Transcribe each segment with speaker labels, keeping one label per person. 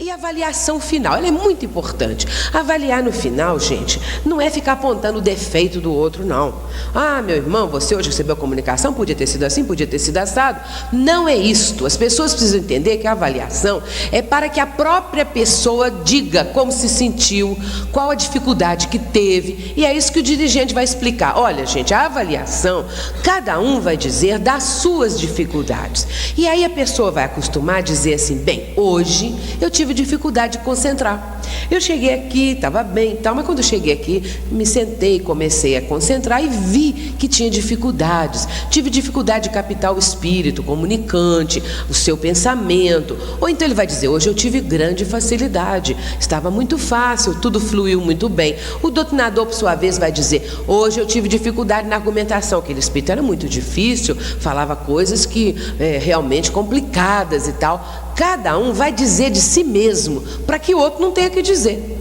Speaker 1: E a avaliação final, ela é muito importante. Avaliar no final, gente, não é ficar apontando o defeito do outro, não. Ah, meu irmão, você hoje recebeu a comunicação, podia ter sido assim, podia ter sido assado. Não é isto. As pessoas precisam entender que a avaliação é para que a própria pessoa diga como se sentiu, qual a dificuldade que teve. E é isso que o dirigente vai explicar. Olha, gente, a avaliação, cada um vai dizer das suas dificuldades. E aí a pessoa vai acostumar a dizer assim, bem, hoje eu tive dificuldade de concentrar. Eu cheguei aqui, estava bem e tal, mas quando eu cheguei aqui, me sentei, comecei a concentrar e vi que tinha dificuldades. Tive dificuldade de captar o espírito comunicante, o seu pensamento. Ou então ele vai dizer, hoje eu tive grande facilidade, estava muito fácil, tudo fluiu muito bem. O doutrinador, por sua vez, vai dizer, hoje eu tive dificuldade na argumentação, aquele espírito era muito difícil, falava coisas que realmente complicadas e tal. Cada um vai dizer de si mesmo, para que o outro não tenha que dizer.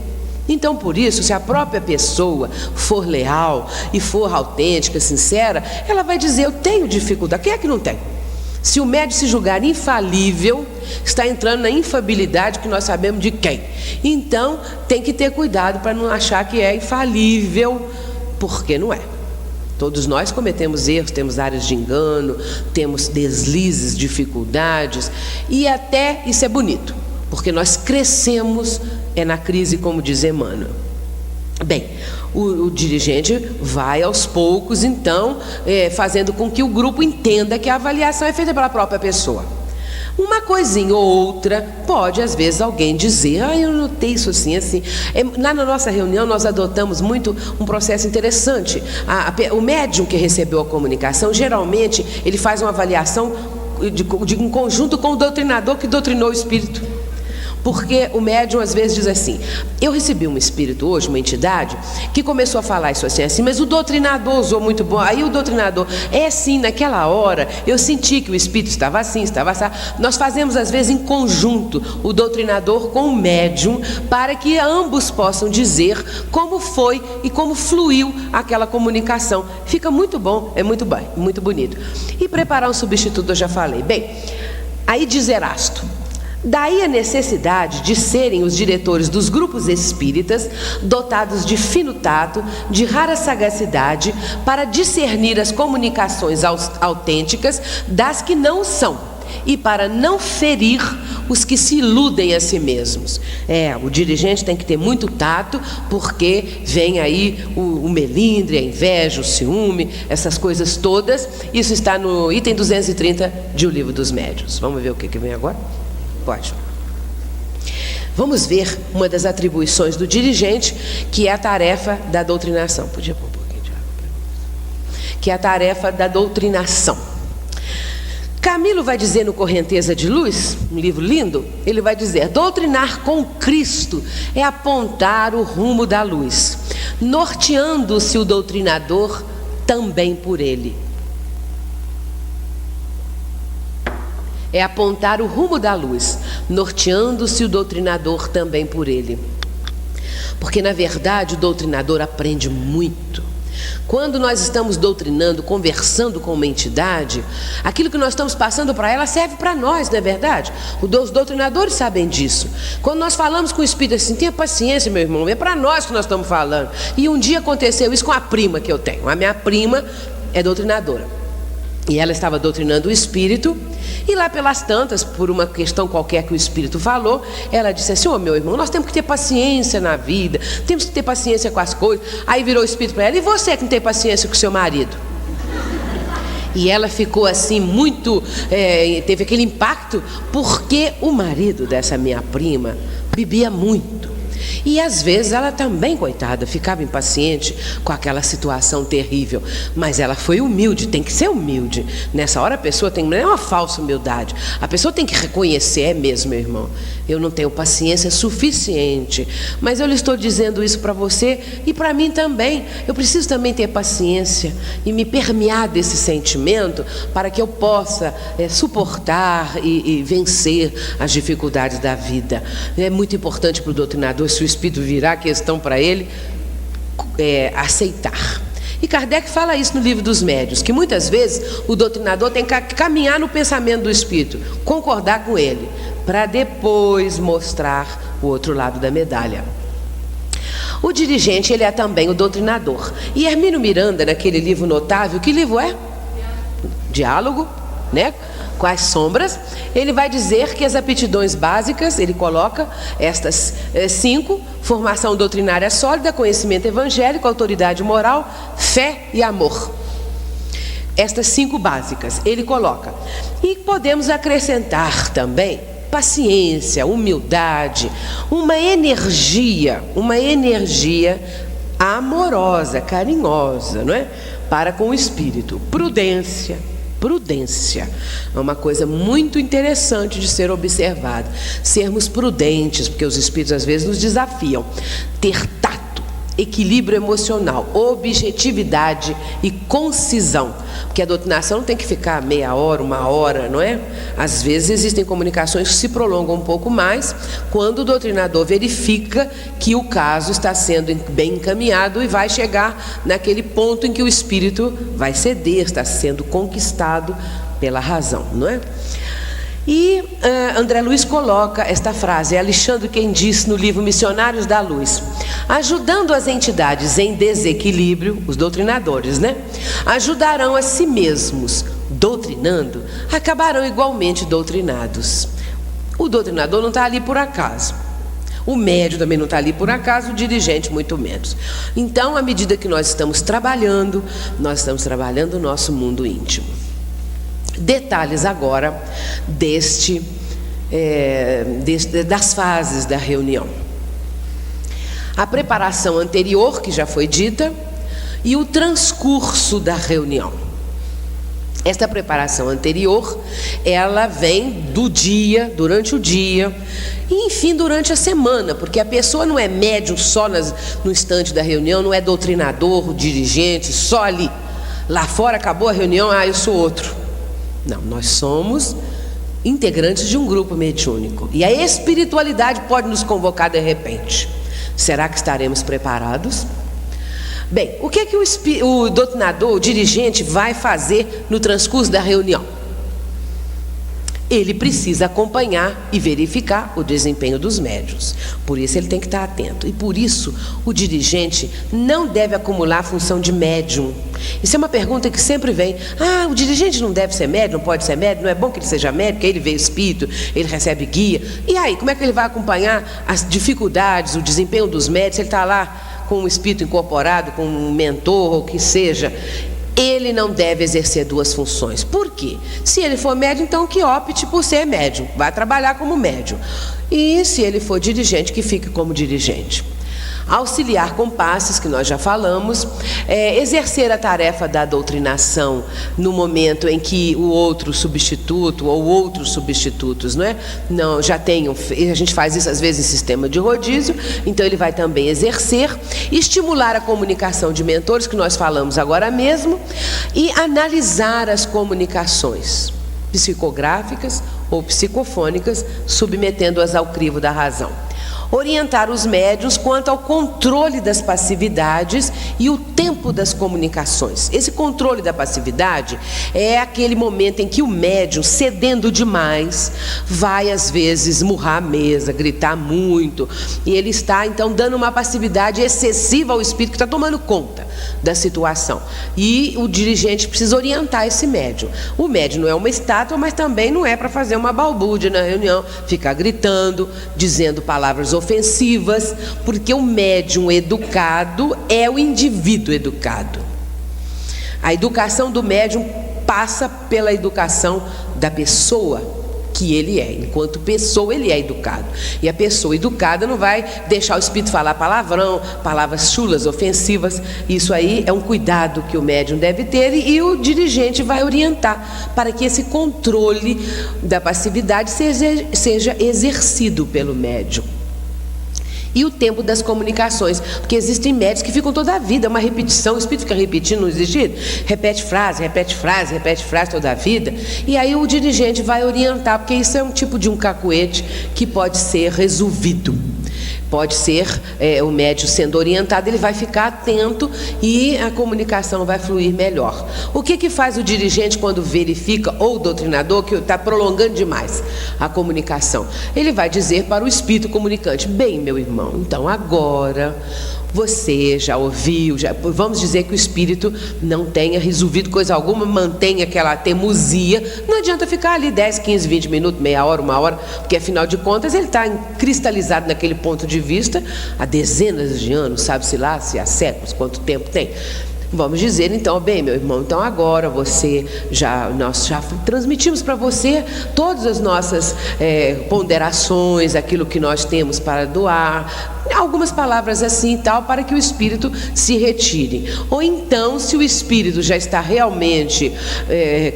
Speaker 1: Então, por isso, se a própria pessoa for leal e for autêntica, sincera, ela vai dizer, eu tenho dificuldade. Quem é que não tem? Se o médium se julgar infalível, está entrando na infalibilidade que nós sabemos de quem. Então, tem que ter cuidado para não achar que é infalível, porque não é. Todos nós cometemos erros, temos áreas de engano, temos deslizes, dificuldades, e até isso é bonito, porque nós crescemos na crise, como diz Emmanuel. Bem, o dirigente vai aos poucos, então, fazendo com que o grupo entenda que a avaliação é feita pela própria pessoa. Uma coisinha ou outra, pode às vezes alguém dizer, eu notei isso assim, assim. Lá na nossa reunião nós adotamos muito um processo interessante. O médium que recebeu a comunicação, geralmente ele faz uma avaliação em conjunto com o doutrinador que doutrinou o espírito. Porque o médium às vezes diz assim, eu recebi um espírito hoje, uma entidade, que começou a falar isso assim, mas o doutrinador usou muito bom. Aí o doutrinador, sim, naquela hora, eu senti que o espírito estava assim, estava assim. Nós fazemos às vezes em conjunto, o doutrinador com o médium, para que ambos possam dizer como foi e como fluiu aquela comunicação. Fica muito bom, é muito bem, muito bonito. E preparar um substituto eu já falei. Bem, aí diz Erasto, daí a necessidade de serem os diretores dos grupos espíritas dotados de fino tato, de rara sagacidade, para discernir as comunicações autênticas das que não são, e para não ferir os que se iludem a si mesmos. O dirigente tem que ter muito tato, porque vem aí o melindre, a inveja, o ciúme, essas coisas todas. Isso está no item 230 de O Livro dos Médiuns. Vamos ver o que vem agora? Pode. Vamos ver uma das atribuições do dirigente, que é a tarefa da doutrinação. Podia pôr um pouquinho de água para mim. Que é a tarefa da doutrinação. Camilo vai dizer no Correnteza de Luz, um livro lindo, ele vai dizer, doutrinar com Cristo é apontar o rumo da luz, norteando-se o doutrinador também por ele. É apontar o rumo da luz, norteando-se o doutrinador também por ele. Porque, na verdade, o doutrinador aprende muito. Quando nós estamos doutrinando, conversando com uma entidade, aquilo que nós estamos passando para ela serve para nós, não é verdade? Os doutrinadores sabem disso. Quando nós falamos com o espírito assim, tenha paciência, meu irmão, é para nós que nós estamos falando. E um dia aconteceu isso com a prima que eu tenho. A minha prima é doutrinadora. E ela estava doutrinando o espírito, e lá pelas tantas, por uma questão qualquer que o espírito falou, ela disse assim, meu irmão, nós temos que ter paciência na vida, temos que ter paciência com as coisas. Aí virou o espírito para ela, e você que não tem paciência com o seu marido? E ela ficou assim muito, teve aquele impacto, porque o marido dessa minha prima bebia muito. E às vezes ela também, coitada, ficava impaciente com aquela situação terrível. Mas ela foi humilde, tem que ser humilde. Nessa hora a pessoa tem, não é uma falsa humildade. A pessoa tem que reconhecer, é mesmo, meu irmão, eu não tenho paciência suficiente. Mas eu lhe estou dizendo isso para você e para mim também. Eu preciso também ter paciência e me permear desse sentimento para que eu possa suportar e vencer as dificuldades da vida. É muito importante para o doutrinador, se o espírito virar a questão para ele, aceitar. E Kardec fala isso no Livro dos Médiuns, que muitas vezes o doutrinador tem que caminhar no pensamento do espírito, concordar com ele, para depois mostrar o outro lado da medalha. O dirigente, ele é também o doutrinador. E Hermínio Miranda, naquele livro notável, que livro é? Diálogo, né? Com as sombras, ele vai dizer que as aptidões básicas, ele coloca estas 5: formação doutrinária sólida, conhecimento evangélico, autoridade moral, fé e amor. Estas 5 básicas ele coloca. E podemos acrescentar também paciência, humildade, uma energia amorosa, carinhosa, não é? Para com o espírito, prudência é uma coisa muito interessante de ser observada. Sermos prudentes, porque os espíritos às vezes nos desafiam. Ter tato, equilíbrio emocional, objetividade e concisão, porque a doutrinação não tem que ficar meia hora, 1 hora, não é? Às vezes existem comunicações que se prolongam um pouco mais, quando o doutrinador verifica que o caso está sendo bem encaminhado e vai chegar naquele ponto em que o espírito vai ceder, está sendo conquistado pela razão, não é? E André Luiz coloca esta frase, é Alexandre quem disse no livro Missionários da Luz: ajudando as entidades em desequilíbrio, os doutrinadores, né? Ajudarão a si mesmos, doutrinando, acabarão igualmente doutrinados. O doutrinador não está ali por acaso. O médium também não está ali por acaso, o dirigente muito menos. Então, à medida que nós estamos trabalhando o nosso mundo íntimo. Detalhes agora das fases da reunião. A preparação anterior, que já foi dita, e o transcurso da reunião. Esta preparação anterior, ela vem do dia, durante o dia, e enfim, durante a semana, porque a pessoa não é médium só no instante da reunião, não é doutrinador, dirigente, só ali. Lá fora acabou a reunião, eu sou outro. Não, nós somos integrantes de um grupo mediúnico. E a espiritualidade pode nos convocar de repente. Será que estaremos preparados? Bem, o que o doutrinador, o dirigente, vai fazer no transcurso da reunião? Ele precisa acompanhar e verificar o desempenho dos médiuns. Por isso ele tem que estar atento. E por isso o dirigente não deve acumular a função de médium. Isso é uma pergunta que sempre vem. O dirigente não deve ser médium, não pode ser médium, não é bom que ele seja médium, porque ele vê espírito, ele recebe guia. E aí, como é que ele vai acompanhar as dificuldades, o desempenho dos médiuns, se ele está lá com um espírito incorporado, com um mentor, ou o que seja? Ele não deve exercer 2 funções. Por quê? Se ele for médium, então que opte por ser médium, vai trabalhar como médium. E se ele for dirigente, que fique como dirigente. Auxiliar com passes, que nós já falamos, exercer a tarefa da doutrinação no momento em que o outro substituto ou outros substitutos, não já tenham, a gente faz isso às vezes em sistema de rodízio, então ele vai também exercer, estimular a comunicação de mentores, que nós falamos agora mesmo, e analisar as comunicações psicográficas ou psicofônicas, submetendo-as ao crivo da razão. Orientar os médiuns quanto ao controle das passividades e o tempo das comunicações. Esse controle da passividade é aquele momento em que o médium, cedendo demais, vai às vezes murrar a mesa, gritar muito, e ele está então dando uma passividade excessiva ao espírito que está tomando conta da situação. E o dirigente precisa orientar esse médium. O médium não é uma estátua, mas também não é para fazer uma balbúrdia na reunião, ficar gritando, dizendo palavras ofensivas, porque o médium educado é o indivíduo educado. A educação do médium passa pela educação da pessoa que ele é. Enquanto pessoa, ele é educado. E a pessoa educada não vai deixar o espírito falar palavrão, palavras chulas, ofensivas. Isso aí é um cuidado que o médium deve ter, e o dirigente vai orientar para que esse controle da passividade seja exercido pelo médium. E o tempo das comunicações, porque existem médios que ficam toda a vida, uma repetição, o espírito fica repetindo, não existe? Repete frase toda a vida, e aí o dirigente vai orientar, porque isso é um tipo de um cacuete que pode ser resolvido. Pode ser o médium sendo orientado, ele vai ficar atento e a comunicação vai fluir melhor. O que faz o dirigente quando verifica, ou o doutrinador, que está prolongando demais a comunicação? Ele vai dizer para o espírito comunicante: bem, meu irmão, então agora você já ouviu, vamos dizer que o espírito não tenha resolvido coisa alguma, mantenha aquela teimosia. Não adianta ficar ali 10, 15, 20 minutos, meia hora, uma hora, porque afinal de contas ele está cristalizado naquele ponto de vista há dezenas de anos, sabe-se lá, se há séculos, quanto tempo tem. Vamos dizer então: bem, meu irmão, então agora nós já transmitimos para você todas as nossas ponderações, aquilo que nós temos para doar, algumas palavras assim e tal, para que o espírito se retire. Ou então, se o espírito já está realmente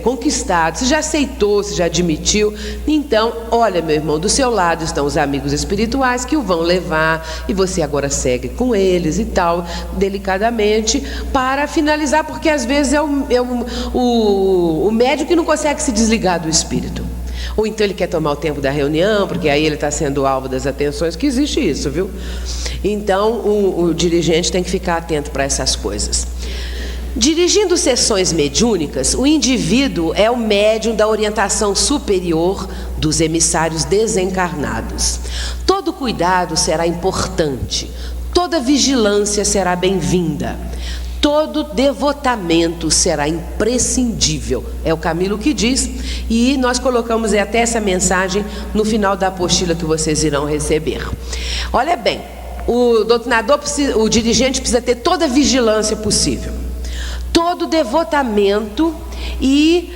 Speaker 1: conquistado, se já aceitou, se já admitiu, então, olha, meu irmão, do seu lado estão os amigos espirituais que o vão levar, e você agora segue com eles e tal, delicadamente, para finalizar, porque às vezes é o médium que não consegue se desligar do espírito. Ou então ele quer tomar o tempo da reunião, porque aí ele está sendo alvo das atenções, que existe isso, viu? Então o dirigente tem que ficar atento para essas coisas. Dirigindo sessões mediúnicas, o indivíduo é o médium da orientação superior dos emissários desencarnados. Todo cuidado será importante, toda vigilância será bem-vinda. Todo devotamento será imprescindível, é o Camilo que diz, e nós colocamos até essa mensagem no final da apostila que vocês irão receber. Olha bem, o dirigente precisa ter toda a vigilância possível, todo devotamento e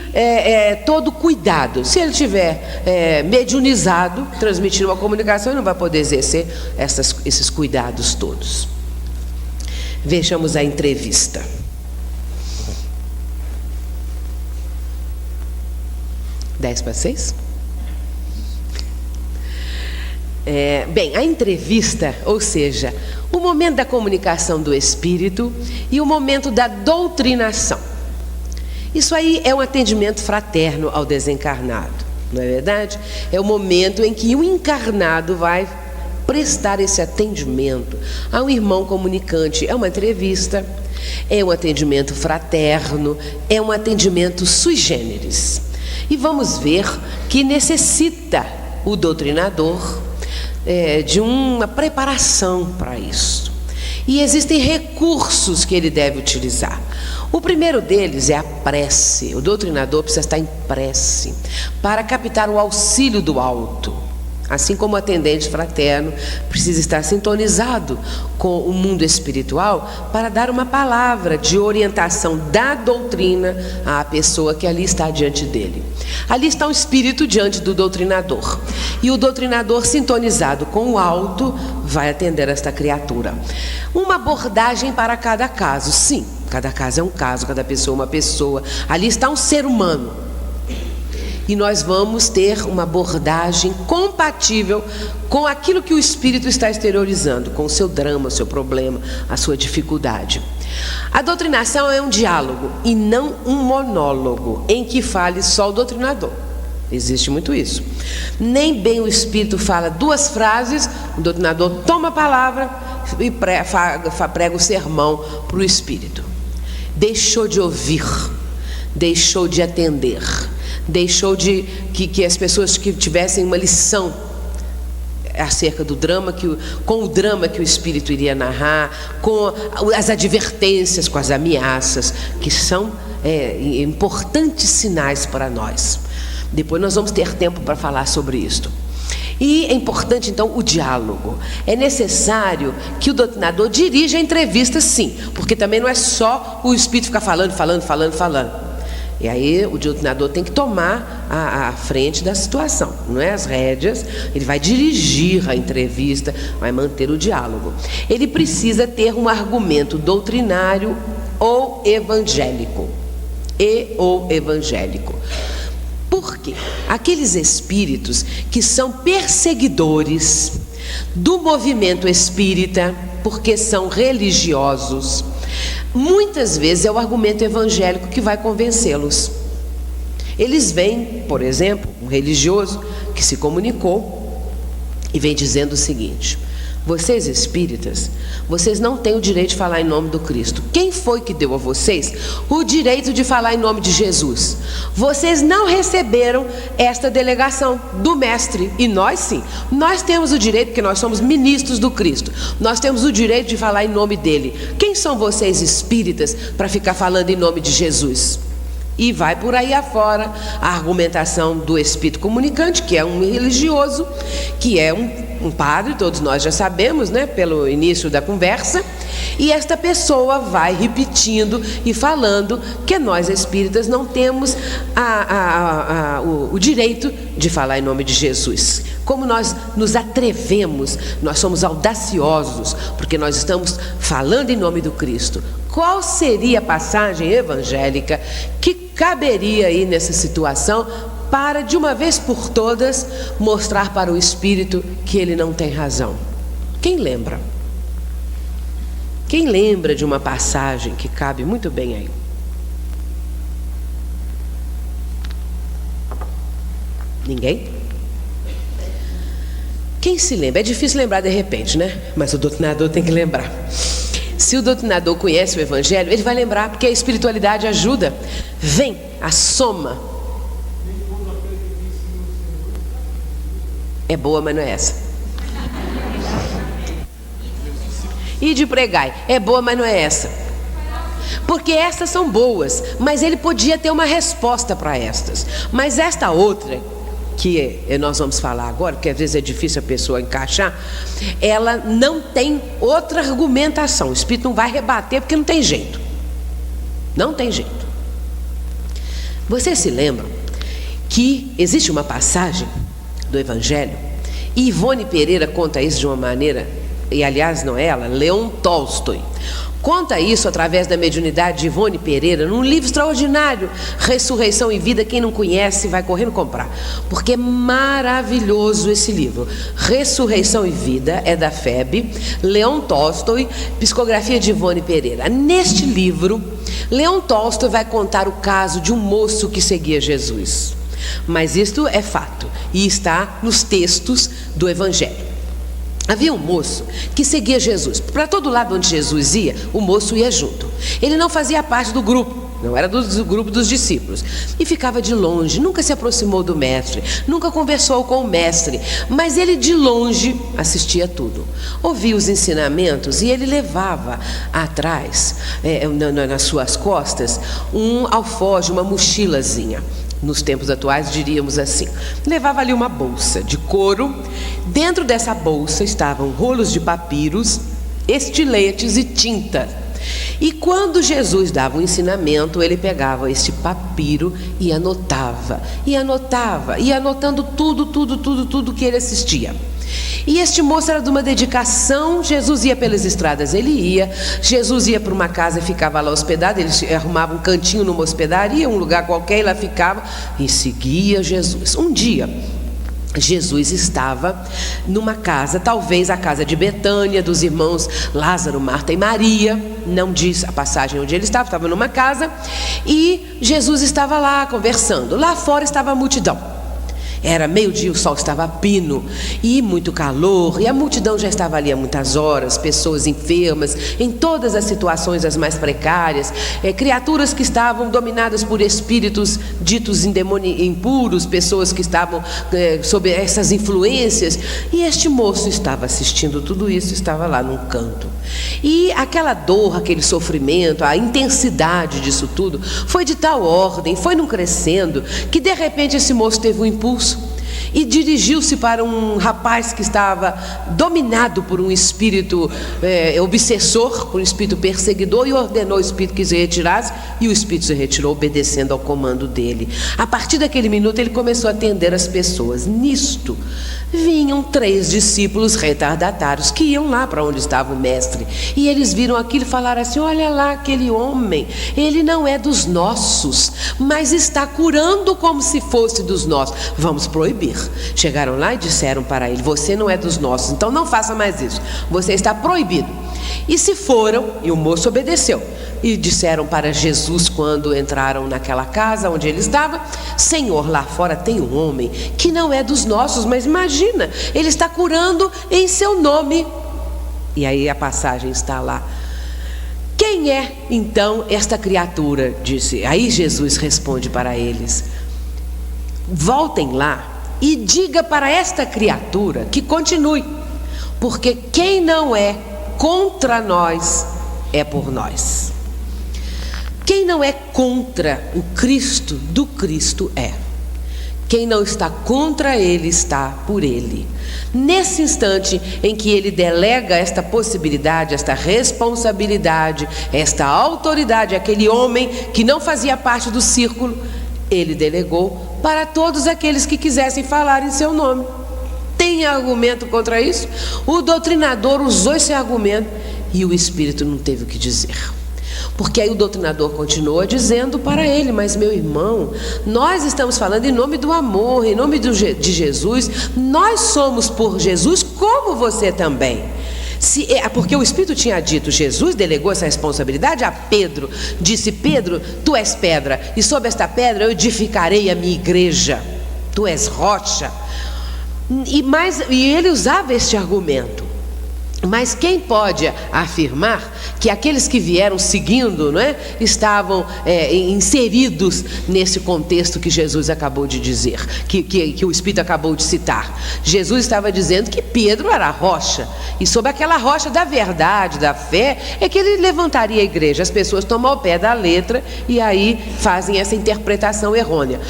Speaker 1: todo cuidado. Se ele estiver mediunizado, transmitindo uma comunicação, ele não vai poder exercer esses cuidados todos. Vejamos a entrevista. 5:50? Bem, a entrevista, ou seja, o momento da comunicação do espírito e o momento da doutrinação. Isso aí é um atendimento fraterno ao desencarnado, não é verdade? É o momento em que o encarnado vai prestar esse atendimento a um irmão comunicante. É uma entrevista, é um atendimento fraterno, é um atendimento sui generis. E vamos ver que necessita o doutrinador de uma preparação para isso. E existem recursos que ele deve utilizar. O primeiro deles é a prece. O doutrinador precisa estar em prece para captar o auxílio do alto. Assim como o atendente fraterno precisa estar sintonizado com o mundo espiritual para dar uma palavra de orientação da doutrina à pessoa que ali está diante dele. Ali está um espírito diante do doutrinador, e o doutrinador, sintonizado com o alto, vai atender esta criatura. Uma abordagem para cada caso. Sim, cada caso é um caso, cada pessoa é uma pessoa. Ali está um ser humano. E nós vamos ter uma abordagem compatível com aquilo que o espírito está exteriorizando, com o seu drama, o seu problema, a sua dificuldade. A doutrinação é um diálogo e não um monólogo em que fale só o doutrinador. Existe muito isso. Nem bem o espírito fala duas frases, o doutrinador toma a palavra e prega o sermão para o espírito. Deixou de ouvir, deixou de atender, deixou de que as pessoas que tivessem uma lição acerca do drama, com o drama que o espírito iria narrar, com as advertências, com as ameaças, que são importantes sinais para nós. Depois nós vamos ter tempo para falar sobre isto. E é importante então o diálogo. É necessário que o doutrinador dirija a entrevista, sim, porque também não é só o espírito ficar falando. E aí o doutrinador tem que tomar a frente da situação, não é? As rédeas, ele vai dirigir a entrevista, vai manter o diálogo. Ele precisa ter um argumento doutrinário ou evangélico. Por quê? Aqueles espíritos que são perseguidores do movimento espírita, porque são religiosos, muitas vezes é o argumento evangélico que vai convencê-los. Eles vêm, por exemplo, um religioso que se comunicou e vem dizendo o seguinte: Vocês espíritas, vocês não têm o direito de falar em nome do Cristo. Quem foi que deu a vocês o direito de falar em nome de Jesus? Vocês não receberam esta delegação do Mestre. E nós sim, nós temos o direito, porque nós somos ministros do Cristo. Nós temos o direito de falar em nome dele. Quem são vocês espíritas para ficar falando em nome de Jesus? E vai por aí afora a argumentação do espírito comunicante, que é um religioso, que é um padre, todos nós já sabemos, né, pelo início da conversa, e esta pessoa vai repetindo e falando que nós espíritas não temos o direito de falar em nome de Jesus. Como nós nos atrevemos, nós somos audaciosos, porque nós estamos falando em nome do Cristo. Qual seria a passagem evangélica que caberia aí nessa situação para, de uma vez por todas, mostrar para o espírito que ele não tem razão? Quem lembra? Quem lembra de uma passagem que cabe muito bem aí? Ninguém? Quem se lembra? É difícil lembrar de repente, né? Mas o doutrinador tem que lembrar. Se o doutrinador conhece o Evangelho, ele vai lembrar, porque a espiritualidade ajuda. Vem a soma. É boa, mas não é essa. E de pregai, é boa, mas não é essa. Porque estas são boas, mas ele podia ter uma resposta para estas. Mas esta outra, que nós vamos falar agora, porque às vezes é difícil a pessoa encaixar, ela não tem outra argumentação. O espírito não vai rebater porque não tem jeito. Não tem jeito. Vocês se lembram que existe uma passagem do Evangelho, e Ivone Pereira conta isso de uma maneira, e aliás não é ela, Leon Tolstói conta isso através da mediunidade de Ivone Pereira, num livro extraordinário, Ressurreição e Vida. Quem não conhece vai correndo comprar, porque é maravilhoso esse livro. Ressurreição e Vida é da FEB, Leon Tolstói, psicografia de Ivone Pereira. Neste livro, Leon Tolstói vai contar o caso de um moço que seguia Jesus, mas isto é fato e está nos textos do Evangelho. Havia um moço que seguia Jesus. Para todo lado onde Jesus ia, o moço ia junto. Ele não fazia parte do grupo, não era do grupo dos discípulos, e ficava de longe, nunca se aproximou do mestre, nunca conversou com o mestre, mas ele de longe assistia tudo, ouvia os ensinamentos, e ele levava atrás, nas suas costas, um alforje, uma mochilazinha. Nos tempos atuais diríamos assim, levava ali uma bolsa de couro. Dentro dessa bolsa estavam rolos de papiros, estiletes e tinta. E quando Jesus dava um ensinamento, ele pegava este papiro e anotava, ia anotando tudo que ele assistia. E este moço era de uma dedicação. Jesus ia pelas estradas, Jesus ia para uma casa e ficava lá hospedado, ele arrumava um cantinho numa hospedaria, um lugar qualquer, e lá ficava e seguia Jesus. Um dia Jesus estava numa casa, talvez a casa de Betânia, dos irmãos Lázaro, Marta e Maria, não diz a passagem onde ele estava numa casa, e Jesus estava lá conversando. Lá fora estava a multidão. Era meio-dia, o sol estava a pino e muito calor, e a multidão já estava ali há muitas horas, pessoas enfermas, em todas as situações as mais precárias, criaturas que estavam dominadas por espíritos ditos impuros, pessoas que estavam sob essas influências, e este moço estava assistindo tudo isso, estava lá num canto. E aquela dor, aquele sofrimento, a intensidade disso tudo foi de tal ordem, foi num crescendo, que de repente esse moço teve um impulso e dirigiu-se para um rapaz que estava dominado por um espírito obsessor, por um espírito perseguidor, e ordenou ao espírito que se retirasse, e o espírito se retirou, obedecendo ao comando dele. A partir daquele minuto ele começou a atender as pessoas. Nisto vinham 3 discípulos retardatários que iam lá para onde estava o mestre, e eles viram aquilo e falaram assim: olha lá aquele homem, ele não é dos nossos, mas está curando como se fosse dos nossos, vamos proibir. Chegaram lá e disseram para ele: você não é dos nossos, então não faça mais isso, você está proibido. E se foram, e o moço obedeceu, e disseram para Jesus, quando entraram naquela casa onde ele estava: Senhor, lá fora tem um homem que não é dos nossos, mas imagina, ele está curando em seu nome. E aí a passagem está lá. Quem é então esta criatura? Disse. Aí Jesus responde para eles: voltem lá e diga para esta criatura que continue, porque quem não é contra nós é por nós. Quem não é contra o Cristo, do Cristo é. Quem não está contra ele, está por ele. Nesse instante em que ele delega esta possibilidade, esta responsabilidade, esta autoridade àquele homem que não fazia parte do círculo, ele delegou para todos aqueles que quisessem falar em seu nome. Tem argumento contra isso? O doutrinador usou esse argumento e o Espírito não teve o que dizer. Porque aí o doutrinador continua dizendo para ele: mas meu irmão, nós estamos falando em nome do amor, em nome de Jesus, nós somos por Jesus como você também. Porque o Espírito tinha dito, Jesus delegou essa responsabilidade a Pedro, disse: Pedro, tu és pedra, e sobre esta pedra eu edificarei a minha igreja, tu és rocha. E ele usava este argumento. Mas quem pode afirmar que aqueles que vieram seguindo, não é, estavam inseridos nesse contexto que Jesus acabou de dizer, que o Espírito acabou de citar? Jesus estava dizendo que Pedro era a rocha, e sobre aquela rocha da verdade, da fé, é que ele levantaria a igreja. As pessoas tomam ao pé da letra e aí fazem essa interpretação errônea.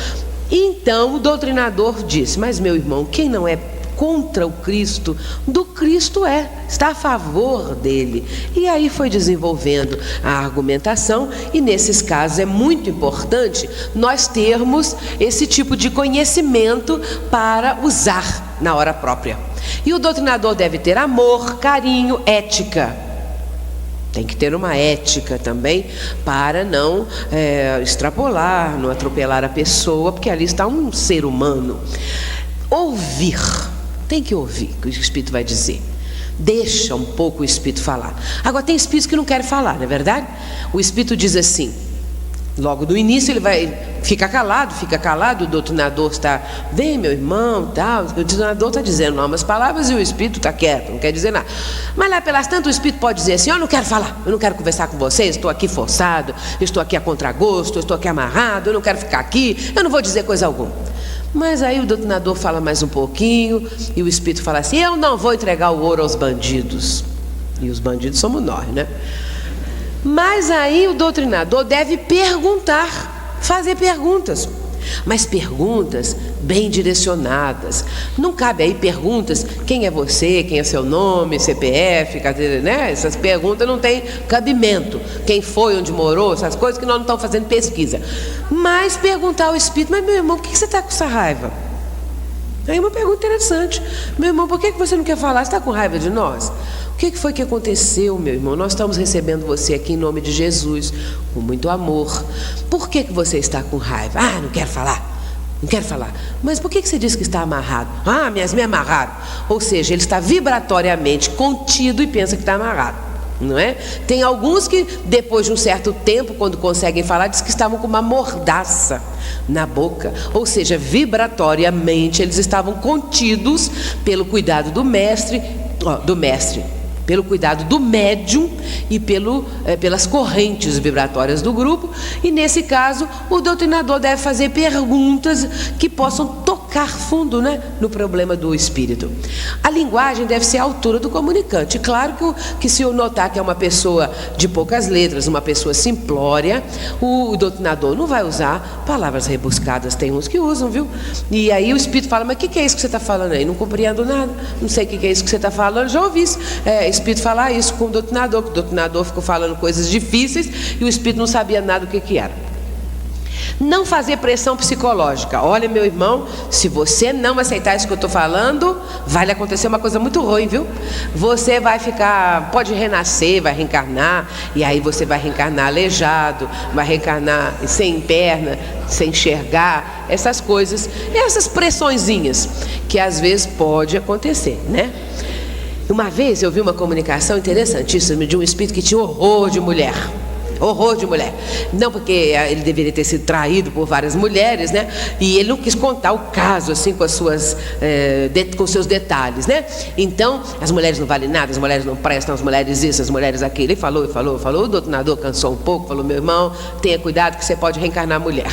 Speaker 1: Então o doutrinador disse: mas meu irmão, quem não é contra o Cristo, do Cristo está a favor dele. E aí foi desenvolvendo a argumentação, e nesses casos é muito importante nós termos esse tipo de conhecimento para usar na hora própria. E o doutrinador deve ter amor, carinho, ética. Tem que ter uma ética também para não extrapolar, não atropelar a pessoa, porque ali está um ser humano. Ouvir. Tem que ouvir o que o Espírito vai dizer. Deixa um pouco o Espírito falar. Agora tem espíritos que não querem falar, não é verdade? O Espírito diz assim, logo no início ele fica calado, o doutrinador está: vem meu irmão, tal. O doutrinador está dizendo umas palavras e o Espírito está quieto, não quer dizer nada. Mas lá pelas tantas o Espírito pode dizer assim: eu não quero falar, eu não quero conversar com vocês, estou aqui forçado, eu estou aqui a contragosto, eu estou aqui amarrado, eu não quero ficar aqui, eu não vou dizer coisa alguma. Mas aí o doutrinador fala mais um pouquinho e o Espírito fala assim: eu não vou entregar o ouro aos bandidos. E os bandidos somos nós, né? Mas aí o doutrinador deve perguntar, fazer perguntas, mas perguntas bem direcionadas. Não cabe aí perguntas: quem é você, quem é seu nome, CPF, né? Essas perguntas não têm cabimento. Quem foi, onde morou, essas coisas que nós não estamos fazendo pesquisa. Mas perguntar ao Espírito: mas meu irmão, por que você está com essa raiva? Aí uma pergunta interessante: meu irmão, por que você não quer falar? Você está com raiva de nós? O que foi que aconteceu, meu irmão? Nós estamos recebendo você aqui em nome de Jesus, com muito amor. Por que você está com raiva? Ah, não quero falar. Não quero falar. Mas por que você disse que está amarrado? Ah, me amarraram. Ou seja, ele está vibratoriamente contido e pensa que está amarrado, não é? Tem alguns que depois de um certo tempo, quando conseguem falar, diz que estavam com uma mordaça na boca. Ou seja, vibratoriamente eles estavam contidos pelo cuidado do mestre, pelo cuidado do médium e pelas correntes vibratórias do grupo. E nesse caso o doutrinador deve fazer perguntas que possam tocar fundo, né, no problema do espírito. A linguagem deve ser à altura do comunicante. Claro que se eu notar que é uma pessoa de poucas letras, uma pessoa simplória, o doutrinador não vai usar palavras rebuscadas. Tem uns que usam, viu? E aí o espírito fala: mas o que é isso que você está falando aí? Não compreendo nada, não sei o que é isso que você está falando. Já ouvi isso. Espírito falar isso com o doutrinador, que o doutrinador ficou falando coisas difíceis e o espírito não sabia nada do que era. Não fazer pressão psicológica. Olha, meu irmão, se você não aceitar isso que eu estou falando, vai lhe acontecer uma coisa muito ruim, viu? Você vai ficar, pode renascer, vai reencarnar, e aí você vai reencarnar aleijado, vai reencarnar sem perna, sem enxergar, essas coisas, essas pressõezinhas que às vezes pode acontecer, né? Uma vez eu vi uma comunicação interessantíssima de um espírito que tinha horror de mulher. horror de mulher. Não, porque ele deveria ter sido traído por várias mulheres, né? E ele não quis contar o caso, assim, com com seus detalhes, né? Então, as mulheres não valem nada, as mulheres não prestam, as mulheres isso, as mulheres aquilo. Ele falou. O doutrinador cansou um pouco, falou: meu irmão, tenha cuidado que você pode reencarnar mulher.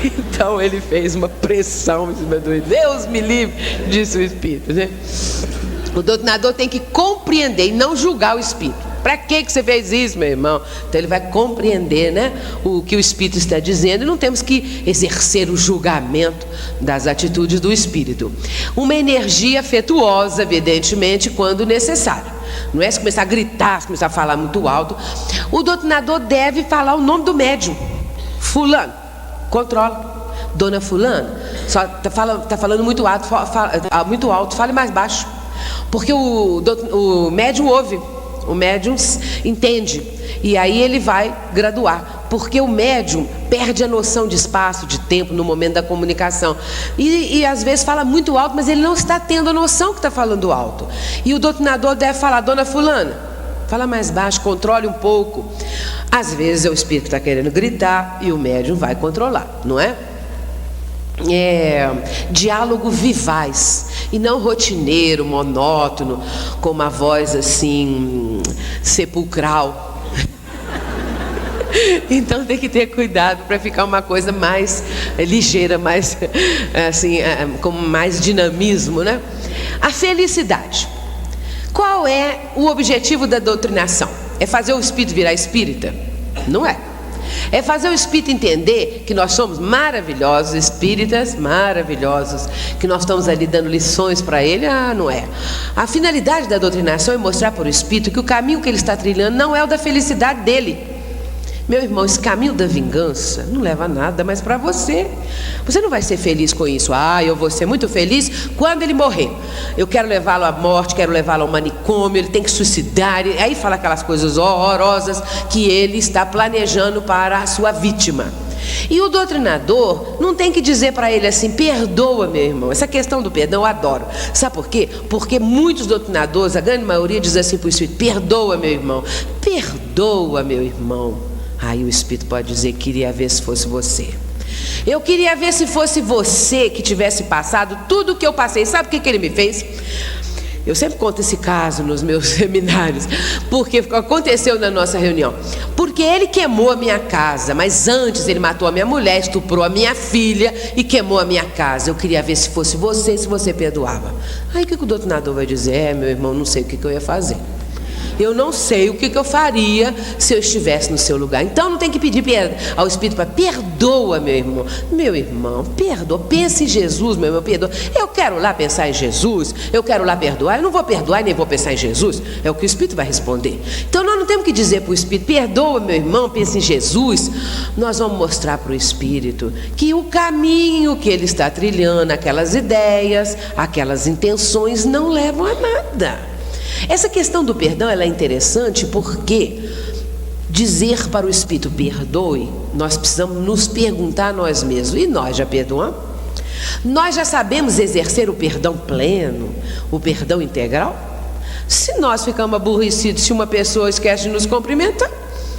Speaker 1: Então ele fez uma pressão em cima do Deus me livre, disse o espírito, né? O doutrinador tem que compreender e não julgar o espírito. Para que você fez isso, meu irmão? Então ele vai compreender, né, o que o espírito está dizendo, e não temos que exercer o julgamento das atitudes do espírito. Uma energia afetuosa, evidentemente, quando necessário. Não é se começar a gritar, se começar a falar muito alto. O doutrinador deve falar o nome do médium. Fulano, controla. Dona fulana, só tá falando muito alto, fale mais baixo. Porque o médium ouve, o médium entende, e aí ele vai graduar. Porque o médium perde a noção de espaço, de tempo no momento da comunicação. E às vezes fala muito alto, mas ele não está tendo a noção que está falando alto. E o doutrinador deve falar: dona fulana, fala mais baixo, controle um pouco. Às vezes o espírito está querendo gritar e o médium vai controlar, não é? Diálogo vivaz e não rotineiro, monótono, com uma voz assim sepulcral. Então tem que ter cuidado para ficar uma coisa mais ligeira, mais assim, com mais dinamismo, né? A felicidade. Qual é o objetivo da doutrinação? É fazer o espírito virar espírita? Não é. É fazer o espírito entender que nós somos maravilhosos, espíritas maravilhosos, que nós estamos ali dando lições para ele. Não é. A finalidade da doutrinação é mostrar para o espírito que o caminho que ele está trilhando não é o da felicidade dele. Meu irmão, esse caminho da vingança não leva a nada mais para você. Você não vai ser feliz com isso. Eu vou ser muito feliz quando ele morrer. Eu quero levá-lo à morte, quero levá-lo ao manicômio, ele tem que suicidar. Aí fala aquelas coisas horrorosas que ele está planejando para a sua vítima. E o doutrinador não tem que dizer para ele assim: perdoa, meu irmão. Essa questão do perdão eu adoro. Sabe por quê? Porque muitos doutrinadores, a grande maioria, diz assim para o espírito: perdoa, meu irmão. Perdoa, meu irmão. Aí o espírito pode dizer: queria ver se fosse você. Eu queria ver se fosse você que tivesse passado tudo o que eu passei. Sabe o que ele me fez? Eu sempre conto esse caso nos meus seminários, porque aconteceu na nossa reunião. Porque ele queimou a minha casa, mas antes ele matou a minha mulher, estuprou a minha filha e queimou a minha casa. Eu queria ver se fosse você, se você perdoava. Aí o que o doutrinador vai dizer? Meu irmão, não sei o que eu ia fazer. Eu não sei o que eu faria se eu estivesse no seu lugar. Então não tem que pedir ao Espírito para perdoa, meu irmão. Meu irmão, perdoa. Pense em Jesus, meu irmão, perdoa. Eu quero lá pensar em Jesus, eu quero lá perdoar. Eu não vou perdoar e nem vou pensar em Jesus. É o que o Espírito vai responder. Então nós não temos que dizer para o Espírito: perdoa, meu irmão, pense em Jesus. Nós vamos mostrar para o Espírito que o caminho que ele está trilhando, aquelas ideias, aquelas intenções não levam a nada. Essa questão do perdão, ela é interessante porque dizer para o espírito perdoe, nós precisamos nos perguntar a nós mesmos: e nós já perdoamos? Nós já sabemos exercer o perdão pleno, o perdão integral? Se nós ficamos aborrecidos se uma pessoa esquece de nos cumprimentar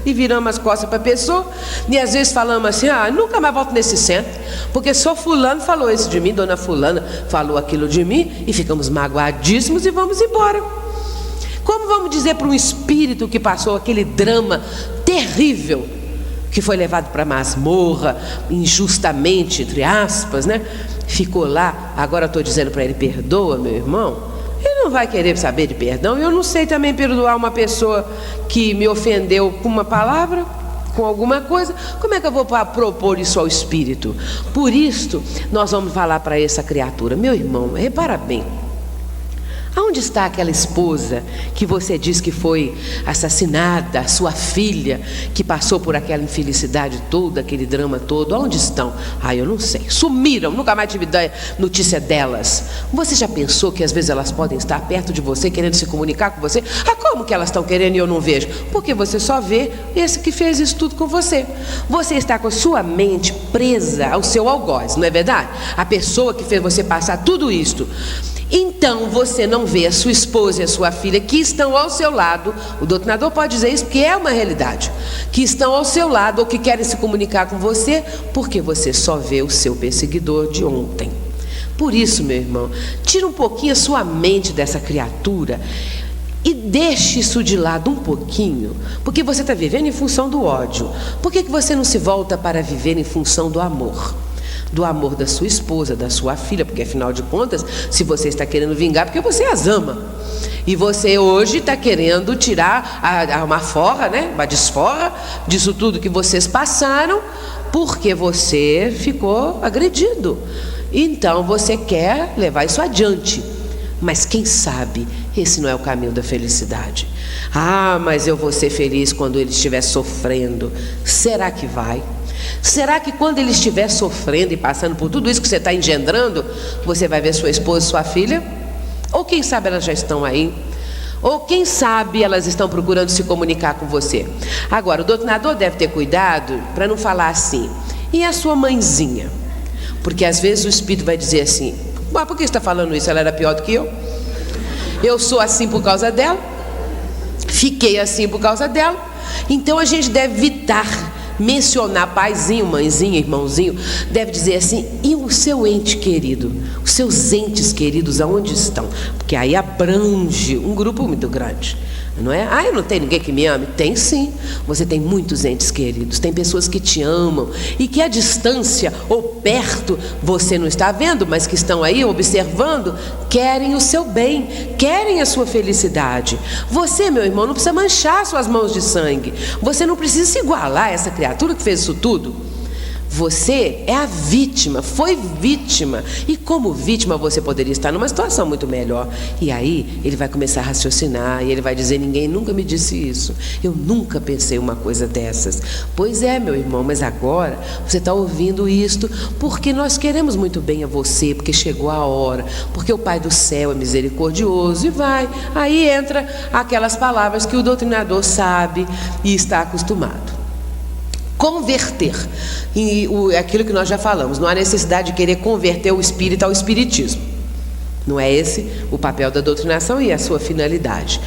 Speaker 1: e viramos as costas para a pessoa, e às vezes falamos assim: nunca mais volto nesse centro, porque só fulano falou isso de mim, dona fulana falou aquilo de mim, e ficamos magoadíssimos e vamos embora. Como vamos dizer para um espírito que passou aquele drama terrível, que foi levado para a masmorra, injustamente, entre aspas, né? Ficou lá, agora estou dizendo para ele: perdoa, meu irmão. Ele não vai querer saber de perdão. Eu não sei também perdoar uma pessoa que me ofendeu com uma palavra, com alguma coisa. Como é que eu vou propor isso ao espírito? Por isso, nós vamos falar para essa criatura: meu irmão, repara bem. Aonde está aquela esposa que você diz que foi assassinada, a sua filha, que passou por aquela infelicidade toda, aquele drama todo? Aonde estão? Eu não sei. Sumiram, nunca mais tive notícia delas. Você já pensou que às vezes elas podem estar perto de você, querendo se comunicar com você? Como que elas estão querendo e eu não vejo? Porque você só vê esse que fez isso tudo com você. Você está com a sua mente presa ao seu algoz, não é verdade? A pessoa que fez você passar tudo isto. Então você não vê a sua esposa e a sua filha que estão ao seu lado. O doutrinador pode dizer isso porque é uma realidade, que estão ao seu lado ou que querem se comunicar com você, porque você só vê o seu perseguidor de ontem. Por isso, meu irmão, tira um pouquinho a sua mente dessa criatura e deixe isso de lado um pouquinho, porque você está vivendo em função do ódio. Por que você não se volta para viver em função do amor? Do amor da sua esposa, da sua filha, porque afinal de contas, se você está querendo vingar, porque você as ama. E você hoje está querendo tirar uma forra, né? Uma desforra disso tudo que vocês passaram, porque você ficou agredido. Então você quer levar isso adiante. Mas quem sabe esse não é o caminho da felicidade. Ah, mas eu vou ser feliz quando ele estiver sofrendo. Será que vai? Será que quando ele estiver sofrendo e passando por tudo isso que você está engendrando, você vai ver sua esposa e sua filha? Ou quem sabe elas já estão aí? Ou quem sabe elas estão procurando se comunicar com você? Agora, o doutrinador deve ter cuidado para não falar assim: e a sua mãezinha? Porque às vezes o espírito vai dizer assim: mas por que você está falando isso? Ela era pior do que eu? Eu sou assim por causa dela? Fiquei assim por causa dela? Então a gente deve evitar mencionar paizinho, mãezinha, irmãozinho. Deve dizer assim: e o seu ente querido? Os seus entes queridos aonde estão? Porque aí abrange um grupo muito grande, não é? Ah, eu não tenho ninguém que me ame? Tem sim, você tem muitos entes queridos. Tem pessoas que te amam e que à distância ou perto você não está vendo, mas que estão aí observando, querem o seu bem, querem a sua felicidade. Você, meu irmão, não precisa manchar suas mãos de sangue. Você não precisa se igualar a essa criatura que fez isso tudo. Você é a vítima, foi vítima, e como vítima você poderia estar numa situação muito melhor. E aí ele vai começar a raciocinar e ele vai dizer: ninguém nunca me disse isso, eu nunca pensei uma coisa dessas. Pois é, meu irmão, mas agora você está ouvindo isto porque nós queremos muito bem a você, porque chegou a hora, porque o Pai do céu é misericordioso. E vai, aí entra aquelas palavras que o doutrinador sabe e está acostumado. Converter, aquilo que nós já falamos, não há necessidade de querer converter o espírito ao espiritismo. Não é esse o papel da doutrinação e a sua finalidade.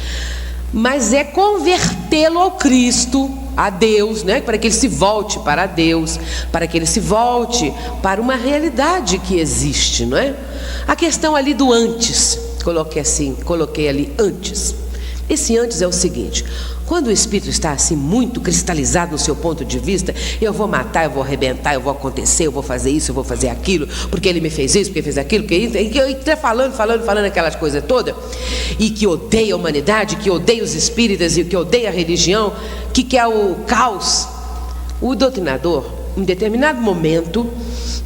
Speaker 1: Mas é convertê-lo ao Cristo, a Deus, né? Para que ele se volte para Deus, para que ele se volte para uma realidade que existe, não é? A questão ali do antes, coloquei ali antes. Esse antes é o seguinte: quando o espírito está assim muito cristalizado no seu ponto de vista, eu vou matar, eu vou arrebentar, eu vou acontecer, eu vou fazer isso, eu vou fazer aquilo, porque ele me fez isso, porque ele fez aquilo, porque ele está falando aquelas coisas todas, e que odeia a humanidade, que odeia os espíritas e que odeia a religião, que quer o caos. O doutrinador, em determinado momento,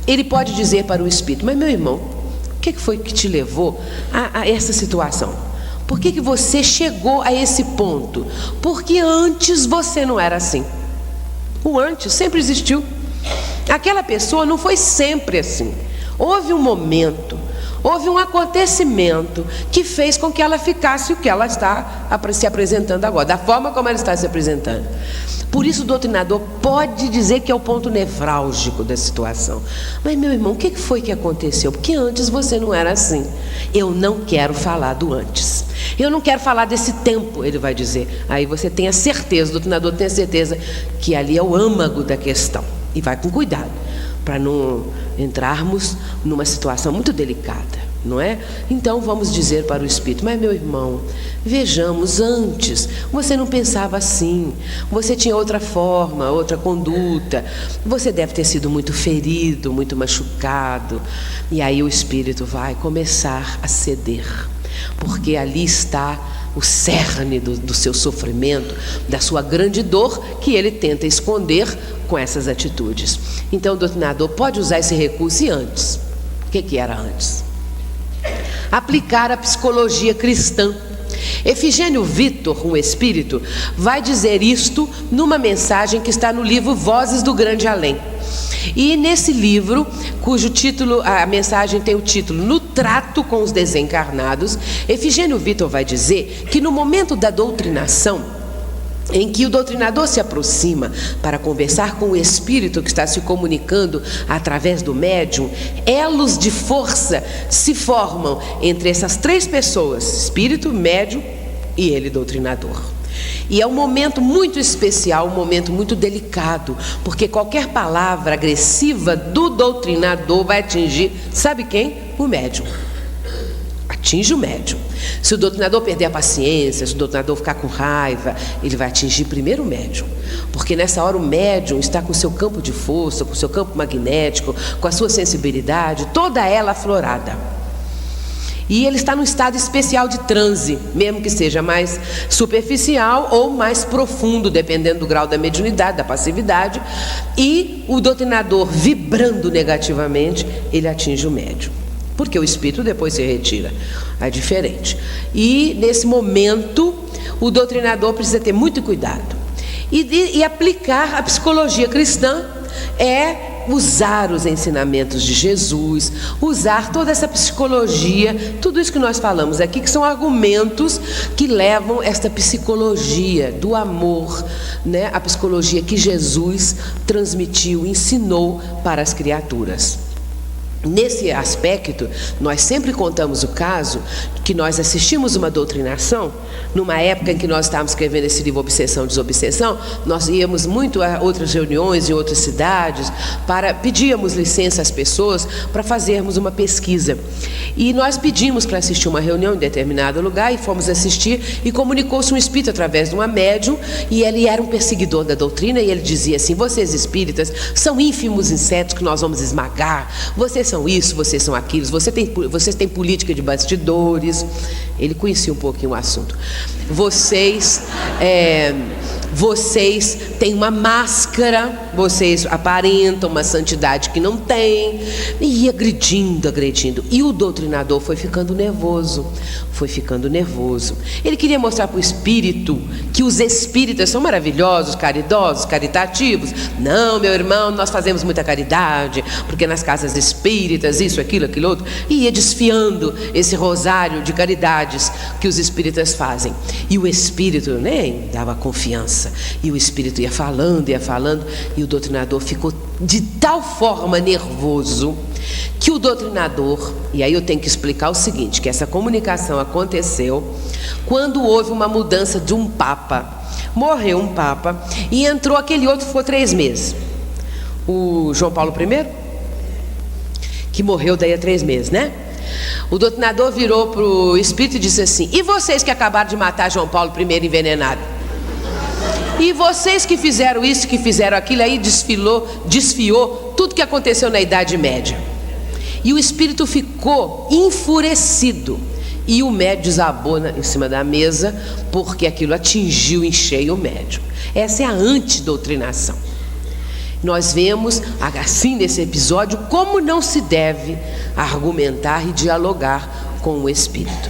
Speaker 1: ele pode dizer para o espírito: mas meu irmão, o que foi que te levou a essa situação? Por que você chegou a esse ponto? Porque antes você não era assim. O antes sempre existiu. Aquela pessoa não foi sempre assim. Houve um momento, houve um acontecimento que fez com que ela ficasse o que ela está se apresentando agora, da forma como ela está se apresentando. Por isso o doutrinador pode dizer que é o ponto nevrálgico da situação. Mas meu irmão, o que foi que aconteceu? Porque antes você não era assim. Eu não quero falar do antes. Eu não quero falar desse tempo, ele vai dizer. Aí você tem a certeza, o doutrinador tem a certeza que ali é o âmago da questão. E vai com cuidado, para não entrarmos numa situação muito delicada, não é? Então vamos dizer para o espírito: mas meu irmão, vejamos, antes você não pensava assim, você tinha outra forma, outra conduta, você deve ter sido muito ferido, muito machucado. E aí o espírito vai começar a ceder, porque ali está o cerne do seu sofrimento, da sua grande dor, que ele tenta esconder com essas atitudes. Então o doutrinador pode usar esse recurso. E antes? O que era antes? Aplicar a psicologia cristã. Efigênio Vitor, um espírito, vai dizer isto numa mensagem que está no livro Vozes do Grande Além. E nesse livro, cujo título, a mensagem tem o título No Trato com os Desencarnados, Efigênio Vitor vai dizer que no momento da doutrinação, em que o doutrinador se aproxima para conversar com o espírito que está se comunicando através do médium, elos de força se formam entre essas três pessoas, espírito, médium e ele, doutrinador. E é um momento muito especial, um momento muito delicado, porque qualquer palavra agressiva do doutrinador vai atingir, sabe quem? O médium. Atinge o médium. Se o doutrinador perder a paciência, se o doutrinador ficar com raiva, ele vai atingir primeiro o médium. Porque nessa hora o médium está com o seu campo de força, com o seu campo magnético, com a sua sensibilidade, toda ela aflorada. E ele está num estado especial de transe, mesmo que seja mais superficial ou mais profundo, dependendo do grau da mediunidade, da passividade. E o doutrinador, vibrando negativamente, ele atinge o médium. Porque o espírito depois se retira. É diferente. E nesse momento, o doutrinador precisa ter muito cuidado. E aplicar a psicologia cristã é usar os ensinamentos de Jesus, usar toda essa psicologia, tudo isso que nós falamos aqui, que são argumentos que levam esta psicologia do amor, né? A psicologia que Jesus transmitiu, ensinou para as criaturas. Nesse aspecto, nós sempre contamos o caso que nós assistimos uma doutrinação, numa época em que nós estávamos escrevendo esse livro Obsessão, Desobsessão, nós íamos muito a outras reuniões em outras cidades, pedíamos licença às pessoas para fazermos uma pesquisa. E nós pedimos para assistir uma reunião em determinado lugar e fomos assistir e comunicou-se um espírito através de uma médium e ele era um perseguidor da doutrina e ele dizia assim: vocês espíritas são ínfimos insetos que nós vamos esmagar, vocês são isso, vocês são aquilo, vocês têm política de bastidores. Ele conhecia um pouquinho o assunto. Vocês têm uma máscara, vocês aparentam uma santidade que não têm. E ia agredindo. E o doutrinador foi ficando nervoso. Ele queria mostrar para o espírito que os espíritas são maravilhosos, caridosos, caritativos. Não, meu irmão, nós fazemos muita caridade, porque nas casas espíritas, isso, aquilo, aquilo outro. E ia desfiando esse rosário de caridades que os espíritas fazem. E o espírito nem dava confiança. E o espírito ia falando, e o doutrinador ficou de tal forma nervoso que o doutrinador, e aí eu tenho que explicar o seguinte, que essa comunicação aconteceu quando houve uma mudança de um papa. Morreu um papa e entrou aquele outro que ficou 3 meses. O João Paulo I, que morreu daí a 3 meses, né? O doutrinador virou para o espírito e disse assim: e vocês que acabaram de matar João Paulo I envenenado? E vocês que fizeram isso, que fizeram aquilo, aí desfiou tudo que aconteceu na Idade Média. E o espírito ficou enfurecido. E o médium desabou em cima da mesa, porque aquilo atingiu em cheio o médium. Essa é a antidoutrinação. Nós vemos, assim, nesse episódio, como não se deve argumentar e dialogar com o espírito.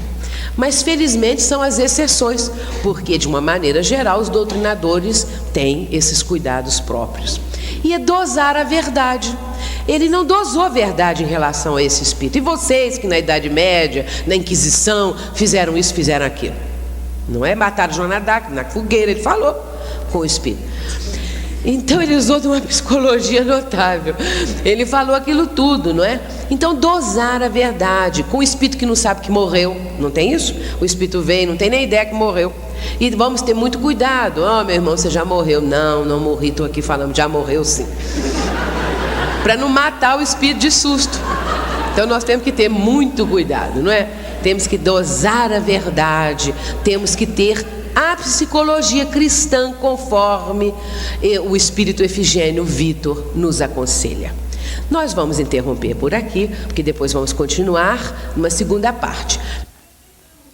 Speaker 1: Mas felizmente são as exceções, porque de uma maneira geral os doutrinadores têm esses cuidados próprios. E é dosar a verdade. Ele não dosou a verdade em relação a esse espírito. E vocês que na Idade Média, na Inquisição, fizeram isso, fizeram aquilo. Não é? Mataram Joana d'Arc na fogueira, ele falou com o espírito. Então ele usou de uma psicologia notável. Ele falou aquilo tudo, não é? Então dosar a verdade com o espírito que não sabe que morreu. Não tem isso? O espírito vem, não tem nem ideia que morreu. E vamos ter muito cuidado. Meu irmão, você já morreu. Não morri, estou aqui falando, já morreu sim. Para não matar o espírito de susto. Então nós temos que ter muito cuidado, não é? Temos que dosar a verdade, temos que ter a psicologia cristã conforme o espírito Efigênio Vitor nos aconselha. Nós vamos interromper por aqui, porque depois vamos continuar numa segunda parte.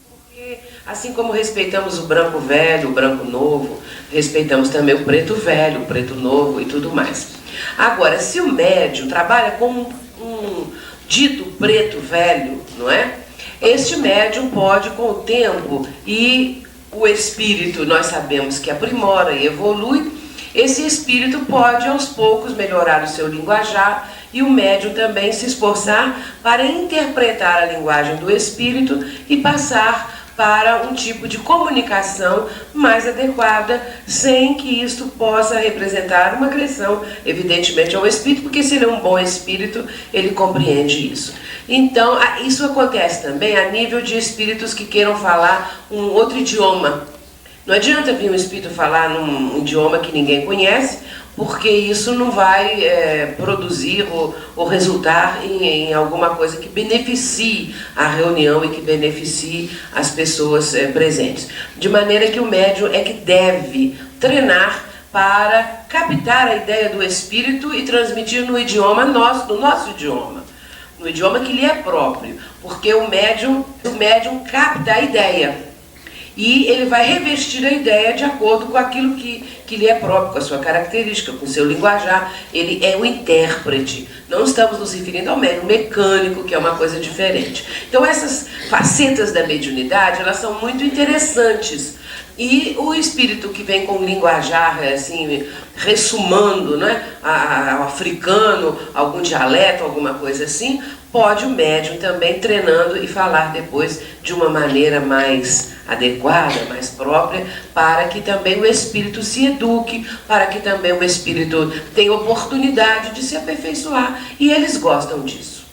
Speaker 1: Porque assim como respeitamos o branco velho, o branco novo, respeitamos também o preto velho, o preto novo e tudo mais. Agora, se o médium trabalha com um dito preto velho, não é? Este médium pode, com o tempo e o espírito, nós sabemos que aprimora e evolui, esse espírito pode aos poucos melhorar o seu linguajar e o médium também se esforçar para interpretar a linguagem do espírito e passar para um tipo de comunicação mais adequada, sem que isto possa representar uma agressão, evidentemente, ao espírito, porque se ele é um bom espírito, ele compreende isso. Então, isso acontece também a nível de espíritos que queiram falar um outro idioma. Não adianta vir um espírito falar num idioma que ninguém conhece, porque isso não vai produzir ou resultar em alguma coisa que beneficie a reunião e que beneficie as pessoas presentes. De maneira que o médium é que deve treinar para captar a ideia do espírito e transmitir no idioma no nosso idioma, no idioma que lhe é próprio, porque o médium capta a ideia. E ele vai revestir a ideia de acordo com aquilo que lhe é próprio, com a sua característica, com o seu linguajar. Ele é o intérprete. Não estamos nos referindo ao médium mecânico, que é uma coisa diferente. Então essas facetas da mediunidade, elas são muito interessantes. E o espírito que vem com linguajar, assim, ressumando, né, ao africano, algum dialeto, alguma coisa assim, pode o médium também treinando e falar depois de uma maneira mais adequada, mais própria, para que também o espírito se eduque, para que também o espírito tenha oportunidade de se aperfeiçoar, e eles gostam disso.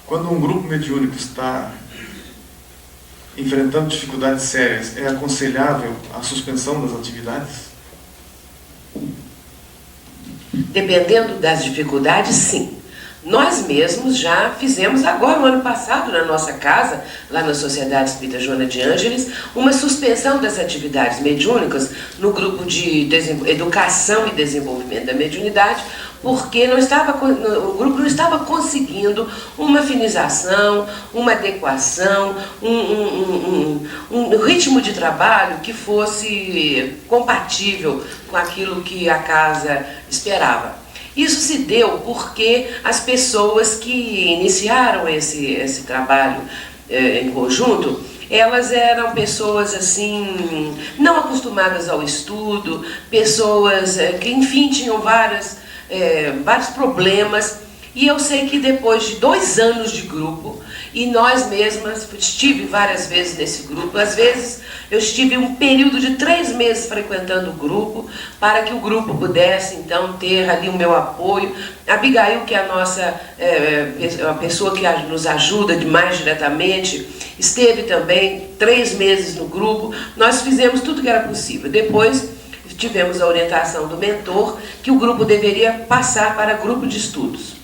Speaker 2: Quando um grupo mediúnico está enfrentando dificuldades sérias, é aconselhável a suspensão das atividades?
Speaker 1: Dependendo das dificuldades, sim. Nós mesmos já fizemos agora, no ano passado, na nossa casa, lá na Sociedade Espírita Joana de Ângeles, uma suspensão das atividades mediúnicas no grupo de educação e desenvolvimento da mediunidade, porque o grupo não estava conseguindo uma afinização, uma adequação, um ritmo de trabalho que fosse compatível com aquilo que a casa esperava. Isso se deu porque as pessoas que iniciaram esse trabalho em conjunto, elas eram pessoas assim, não acostumadas ao estudo, pessoas que enfim tinham vários problemas. E eu sei que depois de 2 anos de grupo, e nós mesmas, estive várias vezes nesse grupo, às vezes eu estive um período de 3 meses frequentando o grupo, para que o grupo pudesse então ter ali o meu apoio. A Abigail, que é a nossa a pessoa que nos ajuda mais diretamente, esteve também 3 meses no grupo. Nós fizemos tudo que era possível. Depois tivemos a orientação do mentor que o grupo deveria passar para grupo de estudos.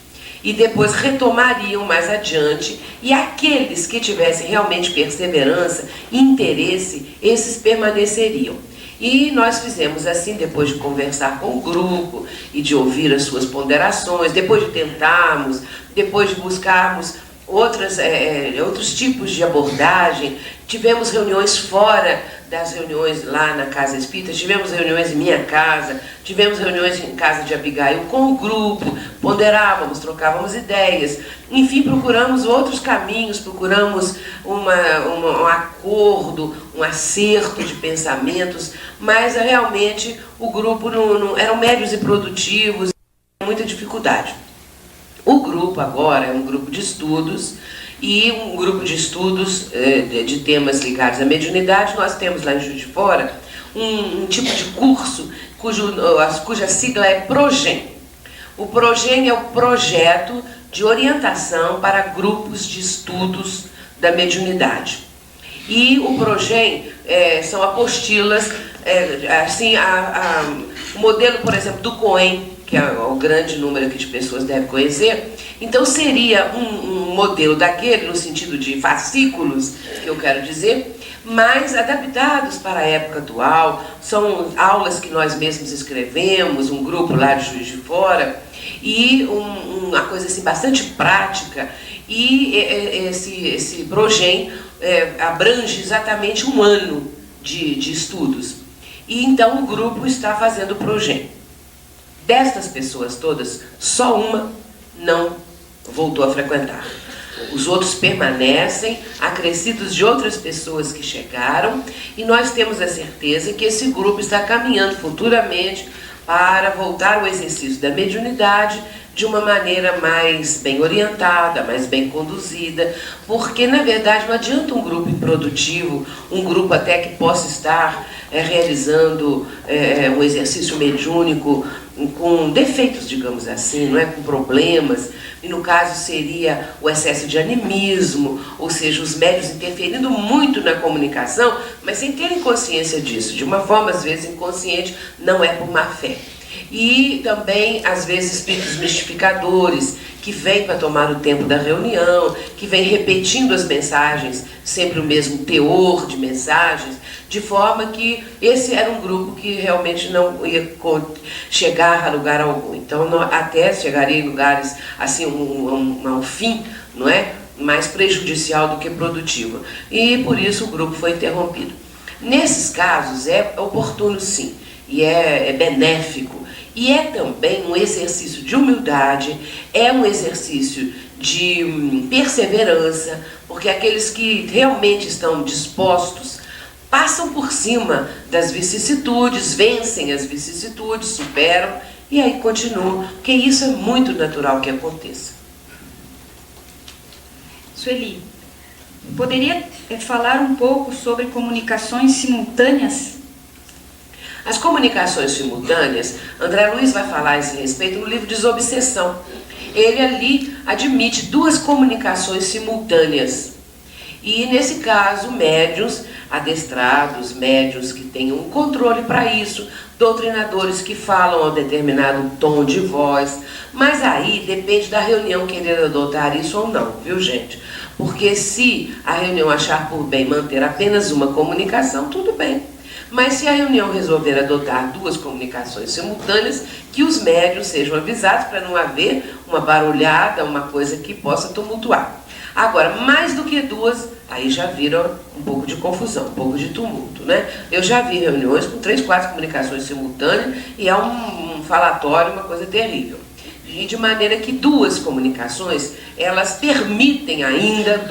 Speaker 1: E depois retomariam mais adiante, e aqueles que tivessem realmente perseverança e interesse, esses permaneceriam. E nós fizemos assim, depois de conversar com o grupo e de ouvir as suas ponderações, depois de tentarmos, depois de buscarmos outros tipos de abordagem. Tivemos reuniões fora das reuniões lá na Casa Espírita, tivemos reuniões em minha casa, tivemos reuniões em casa de Abigail com o grupo, ponderávamos, trocávamos ideias, enfim, procuramos outros caminhos, procuramos um acordo, um acerto de pensamentos, mas realmente o grupo não eram médios e produtivos, muita dificuldade. O grupo agora é um grupo de estudos, e um grupo de estudos de temas ligados à mediunidade. Nós temos lá em Juiz de Fora um tipo de curso cuja sigla é PROGEM. O PROGEM é o projeto de orientação para grupos de estudos da mediunidade. E o PROGEM são apostilas, o modelo, por exemplo, do COEM, que é o grande número aqui de pessoas deve conhecer. Então seria um modelo daquele, no sentido de fascículos, que eu quero dizer, mas adaptados para a época atual. São aulas que nós mesmos escrevemos, um grupo lá de Juiz de Fora, e uma coisa assim bastante prática. E esse PROGEM abrange exatamente 1 ano de estudos. E então o grupo está fazendo o PROGEM. Destas pessoas todas, só uma não voltou a frequentar. Os outros permanecem, acrescidos de outras pessoas que chegaram, e nós temos a certeza que esse grupo está caminhando futuramente para voltar ao exercício da mediunidade de uma maneira mais bem orientada, mais bem conduzida, porque, na verdade, não adianta um grupo improdutivo, um grupo até que possa estar realizando um exercício mediúnico com defeitos, digamos assim, não é? Com problemas, e no caso seria o excesso de animismo, ou seja, os médiuns interferindo muito na comunicação, mas sem terem consciência disso, de uma forma às vezes inconsciente, não é por má fé. E também, às vezes, espíritos mistificadores, que vêm para tomar o tempo da reunião, que vêm repetindo as mensagens, sempre o mesmo teor de mensagens, de forma que esse era um grupo que realmente não ia chegar a lugar algum. Então, até chegaria em lugares, assim, um fim, não é? Mais prejudicial do que produtivo. E, por isso, o grupo foi interrompido. Nesses casos, é oportuno, sim, e é benéfico. E é também um exercício de humildade, é um exercício de perseverança, porque aqueles que realmente estão dispostos passam por cima das vicissitudes, vencem as vicissitudes, superam e aí continuam, porque isso é muito natural que aconteça.
Speaker 3: Sueli, poderia falar um pouco sobre comunicações simultâneas?
Speaker 1: As comunicações simultâneas, André Luiz vai falar a esse respeito no livro Desobsessão. Ele ali admite duas comunicações simultâneas. E nesse caso, médiuns adestrados, médiuns que tenham um controle para isso, doutrinadores que falam a determinado tom de voz, mas aí depende da reunião querer adotar isso ou não, viu, gente? Porque se a reunião achar por bem manter apenas uma comunicação, tudo bem. Mas se a reunião resolver adotar duas comunicações simultâneas, que os médiuns sejam avisados para não haver uma barulhada, uma coisa que possa tumultuar. Agora, mais do que duas, aí já vira um pouco de confusão, um pouco de tumulto, né? Eu já vi reuniões com 3, 4 comunicações simultâneas e é um falatório, uma coisa terrível. E de maneira que duas comunicações, elas permitem ainda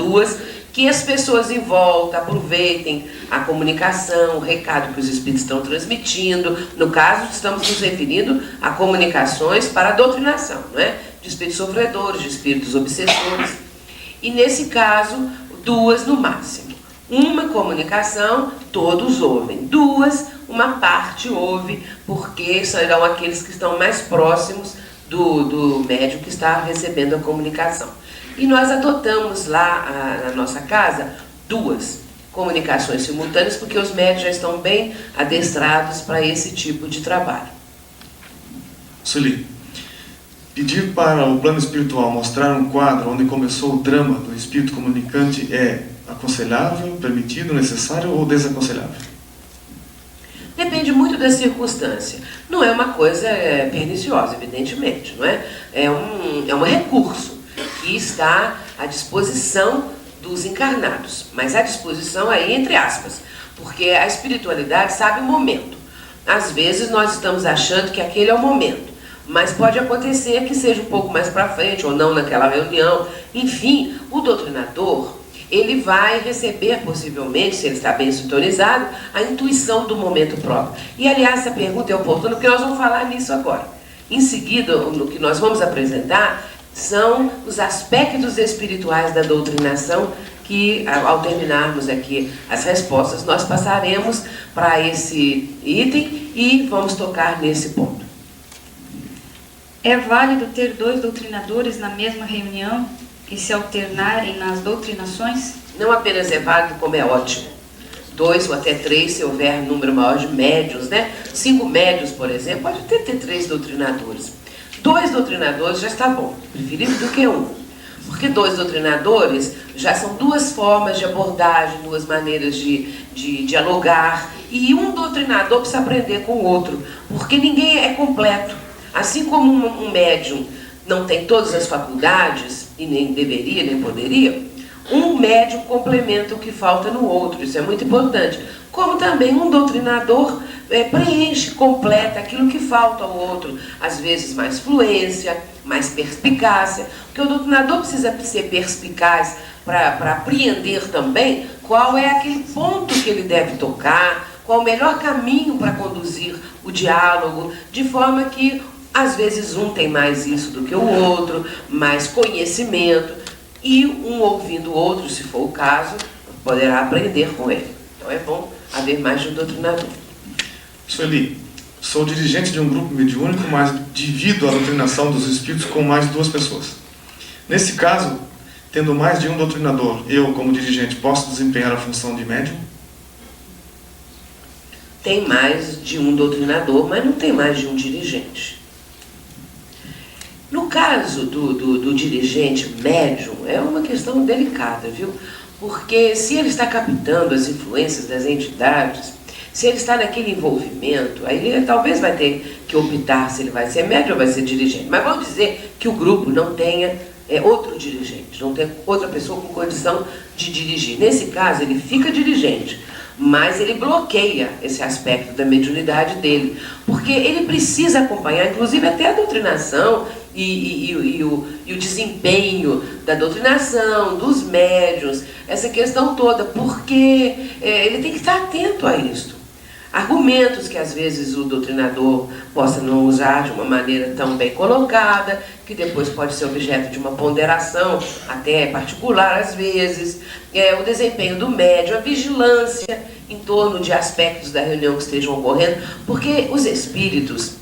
Speaker 1: que as pessoas em volta aproveitem a comunicação, o recado que os espíritos estão transmitindo. No caso, estamos nos referindo a comunicações para a doutrinação, não é? De espíritos sofredores, de espíritos obsessores. E nesse caso, duas no máximo. Uma comunicação, todos ouvem. Duas, uma parte ouve, porque serão aqueles que estão mais próximos do médium que está recebendo a comunicação. E nós adotamos lá na nossa casa duas comunicações simultâneas, porque os médiuns já estão bem adestrados para esse tipo de trabalho.
Speaker 2: Sueli, pedir para o plano espiritual mostrar um quadro onde começou o drama do espírito comunicante é aconselhável, permitido, necessário ou desaconselhável?
Speaker 1: Depende muito da circunstância. Não é uma coisa perniciosa, evidentemente, não é? É um recurso que está à disposição dos encarnados, mas à disposição aí entre aspas, porque a espiritualidade sabe o momento. Às vezes nós estamos achando que aquele é o momento, mas pode acontecer que seja um pouco mais para frente ou não naquela reunião. Enfim, o doutrinador, ele vai receber possivelmente, se ele está bem sintonizado, a intuição do momento próprio. E aliás, essa pergunta é oportuna porque nós vamos falar nisso agora. Em seguida, no que nós vamos apresentar são os aspectos espirituais da doutrinação que, ao terminarmos aqui as respostas, nós passaremos para esse item e vamos tocar nesse ponto.
Speaker 3: É válido ter dois doutrinadores na mesma reunião e se alternarem nas doutrinações?
Speaker 1: Não apenas é válido, como é ótimo. 2 ou até 3, se houver número maior de médiuns, né? 5 médiuns, por exemplo, pode até ter 3 doutrinadores. 2 doutrinadores já está bom, preferível do que 1. Porque 2 doutrinadores já são 2 formas de abordagem, 2 maneiras de dialogar. E um doutrinador precisa aprender com o outro, porque ninguém é completo. Assim como um médium não tem todas as faculdades, e nem deveria, nem poderia, um médium complementa o que falta no outro, isso é muito importante. Como também um doutrinador preenche, completa aquilo que falta ao outro, às vezes mais fluência, mais perspicácia, porque o doutrinador precisa ser perspicaz para apreender também qual é aquele ponto que ele deve tocar, qual o melhor caminho para conduzir o diálogo, de forma que, às vezes, um tem mais isso do que o outro, mais conhecimento, e um ouvindo o outro, se for o caso, poderá aprender com ele. Então é bom haver mais de um doutrinador.
Speaker 2: Sueli, sou dirigente de um grupo mediúnico, mas divido a doutrinação dos espíritos com mais de 2 pessoas. Nesse caso, tendo mais de um doutrinador, eu, como dirigente, posso desempenhar a função de médium?
Speaker 1: Tem mais de um doutrinador, mas não tem mais de um dirigente. No caso do dirigente médium, é uma questão delicada, viu? Porque se ele está captando as influências das entidades, se ele está naquele envolvimento, aí ele talvez vai ter que optar se ele vai ser médium ou vai ser dirigente. Mas vamos dizer que o grupo não tenha outro dirigente, não tem outra pessoa com condição de dirigir. Nesse caso, ele fica dirigente, mas ele bloqueia esse aspecto da mediunidade dele, porque ele precisa acompanhar, inclusive até a doutrinação e o desempenho da doutrinação, dos médiuns, essa questão toda, porque ele tem que estar atento a isso. Argumentos que às vezes o doutrinador possa não usar de uma maneira tão bem colocada, que depois pode ser objeto de uma ponderação, até particular às vezes, o desempenho do médium, a vigilância em torno de aspectos da reunião que estejam ocorrendo, porque os espíritos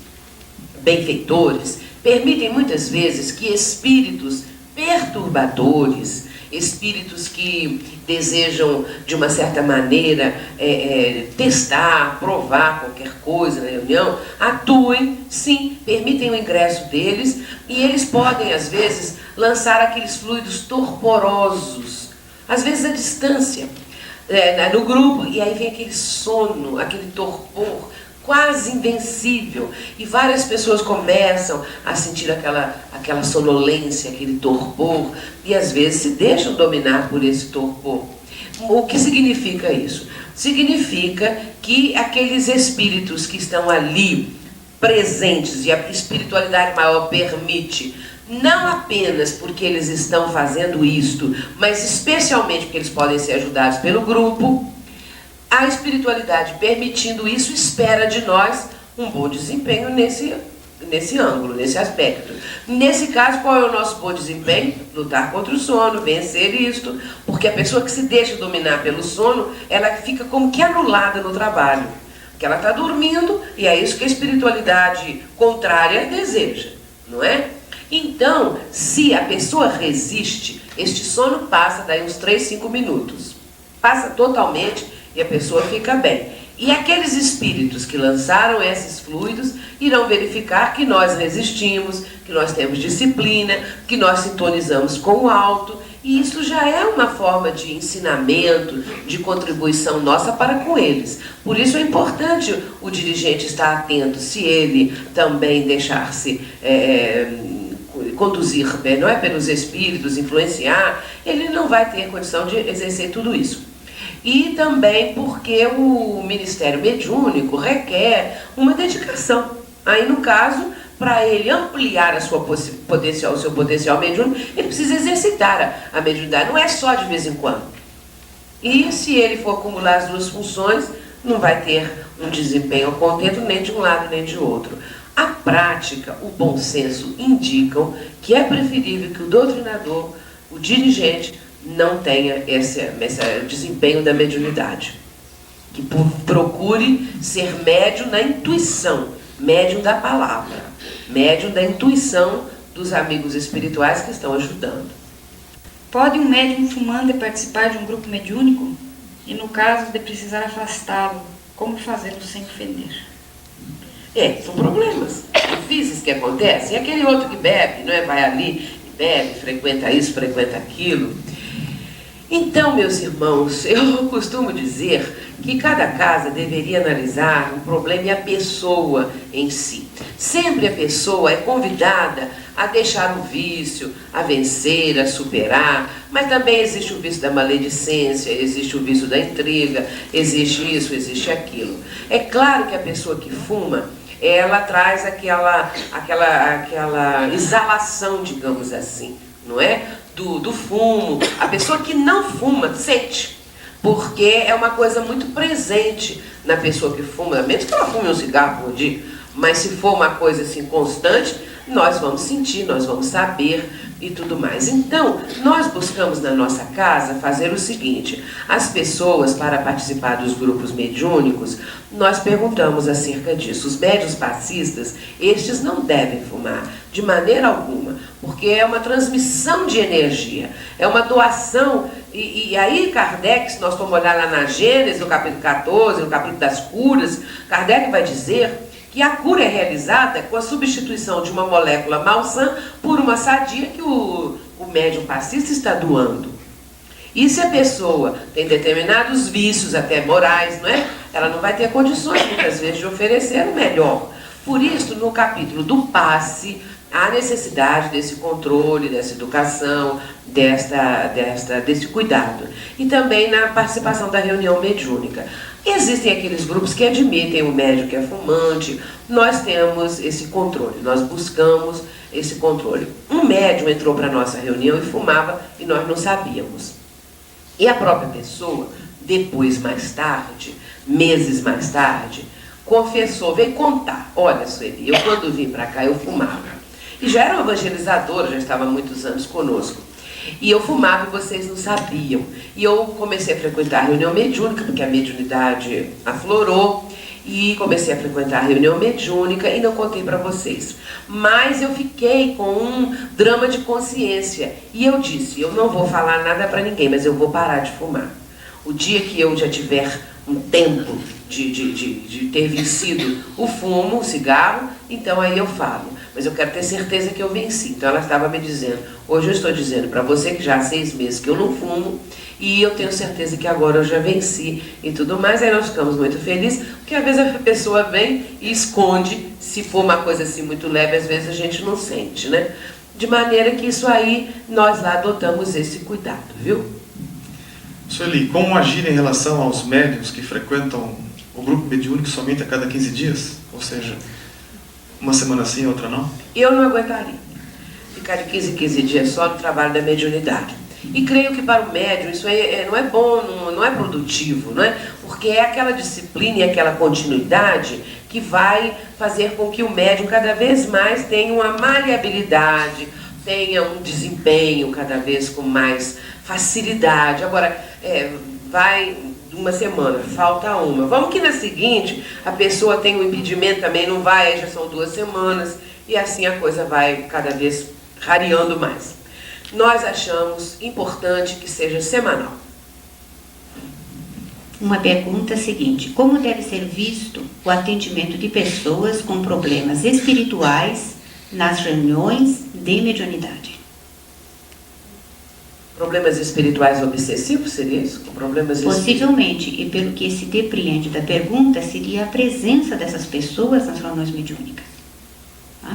Speaker 1: benfeitores permitem muitas vezes que espíritos perturbadores, espíritos que desejam, de uma certa maneira, testar, provar qualquer coisa na reunião, atuem, sim, permitem o ingresso deles, e eles podem, às vezes, lançar aqueles fluidos torporosos, às vezes à distância, no grupo, e aí vem aquele sono, aquele torpor, quase invencível, e várias pessoas começam a sentir aquela sonolência, aquele torpor, e às vezes se deixam dominar por esse torpor. O que significa isso? Significa que aqueles espíritos que estão ali presentes, e a espiritualidade maior permite, não apenas porque eles estão fazendo isto, mas especialmente porque eles podem ser ajudados pelo grupo, a espiritualidade, permitindo isso, espera de nós um bom desempenho nesse ângulo, nesse aspecto. Nesse caso, qual é o nosso bom desempenho? Lutar contra o sono, vencer isto, porque a pessoa que se deixa dominar pelo sono, ela fica como que anulada no trabalho, porque ela está dormindo, e é isso que a espiritualidade contrária deseja, não é? Então, se a pessoa resiste, este sono passa daí uns 3, 5 minutos, passa totalmente, e a pessoa fica bem. E aqueles espíritos que lançaram esses fluidos irão verificar que nós resistimos, que nós temos disciplina, que nós sintonizamos com o alto, e isso já é uma forma de ensinamento, de contribuição nossa para com eles. Por isso é importante o dirigente estar atento, se ele também deixar-se conduzir, não é, pelos espíritos, influenciar, ele não vai ter condição de exercer tudo isso. E também porque o ministério mediúnico requer uma dedicação. Aí, no caso, para ele ampliar o seu potencial mediúnico, ele precisa exercitar a mediunidade, não é só de vez em quando. E se ele for acumular as duas funções, não vai ter um desempenho contento nem de um lado nem de outro. A prática, o bom senso indicam que é preferível que o doutrinador, o dirigente, não tenha esse desempenho da mediunidade. Que procure ser médium na intuição, médium da palavra, médium da intuição dos amigos espirituais que estão ajudando.
Speaker 3: Pode um médium fumante participar de um grupo mediúnico? E no caso de precisar afastá-lo, como fazê-lo sem ofender?
Speaker 1: São problemas difíceis que acontecem. E aquele outro que bebe, não é? Vai ali e bebe, frequenta isso, frequenta aquilo. Então, meus irmãos, eu costumo dizer que cada casa deveria analisar o problema e a pessoa em si. Sempre a pessoa é convidada a deixar o vício, a vencer, a superar, mas também existe o vício da maledicência, existe o vício da intriga, existe isso, existe aquilo. É claro que a pessoa que fuma, ela traz aquela exalação, digamos assim, não é? Do fumo. A pessoa que não fuma sente, porque é uma coisa muito presente na pessoa que fuma, a menos que ela fume um cigarro por dia, mas se for uma coisa assim constante, nós vamos sentir, nós vamos saber e tudo mais. Então, nós buscamos na nossa casa fazer o seguinte: as pessoas, para participar dos grupos mediúnicos, nós perguntamos acerca disso. Os médiuns passistas, estes não devem fumar, de maneira alguma, porque é uma transmissão de energia, é uma doação. E aí Kardec, se nós formos olhar lá na Gênesis, no capítulo 14, no capítulo das curas, Kardec vai dizer que a cura é realizada com a substituição de uma molécula malsã por uma sadia que o médium passista está doando. E se a pessoa tem determinados vícios, até morais, não é? Ela não vai ter condições, muitas vezes, de oferecer o melhor. Por isso, no capítulo do passe, há necessidade desse controle, dessa educação, desse cuidado. E também na participação da reunião mediúnica. Existem aqueles grupos que admitem o médium que é fumante. Nós temos esse controle, nós buscamos esse controle. Um médium entrou para a nossa reunião e fumava e nós não sabíamos. E a própria pessoa, depois, mais tarde, meses mais tarde, confessou, veio contar: olha, Sueli, eu quando vim para cá eu fumava. E já era uma evangelizadora, já estava há muitos anos conosco. E eu fumava e vocês não sabiam. E eu comecei a frequentar a reunião mediúnica, porque a mediunidade aflorou. E comecei a frequentar a reunião mediúnica e não contei para vocês. Mas eu fiquei com um drama de consciência. E eu disse: eu não vou falar nada para ninguém, mas eu vou parar de fumar. O dia que eu já tiver um tempo de ter vencido o fumo, o cigarro, então aí eu falo. Mas eu quero ter certeza que eu venci. Então ela estava me dizendo: hoje eu estou dizendo para você que já há 6 meses que eu não fumo, e eu tenho certeza que agora eu já venci e tudo mais. Aí nós ficamos muito felizes, porque às vezes a pessoa vem e esconde. Se for uma coisa assim muito leve, às vezes a gente não sente, né? De maneira que isso aí, nós lá adotamos esse cuidado, viu?
Speaker 2: Sueli, como agir em relação aos médiuns que frequentam o grupo mediúnico somente a cada 15 dias? Ou seja, uma semana sim, outra não?
Speaker 1: Eu não aguentaria ficar de 15 em 15 dias só no trabalho da mediunidade. E creio que para o médium isso não é bom, não é produtivo, não é? Porque é aquela disciplina e aquela continuidade que vai fazer com que o médium cada vez mais tenha uma maleabilidade, tenha um desempenho cada vez com mais facilidade. Agora, vai uma semana, falta uma. Vamos que na seguinte a pessoa tem um impedimento também, não vai, aí já são 2 semanas, e assim a coisa vai cada vez rareando mais. Nós achamos importante que seja semanal.
Speaker 4: Uma pergunta seguinte: como deve ser visto o atendimento de pessoas com problemas espirituais nas reuniões de mediunidade?
Speaker 1: Problemas espirituais obsessivos, seria isso? Problemas
Speaker 4: Possivelmente, e pelo que se depreende da pergunta, seria a presença dessas pessoas nas reuniões mediúnicas.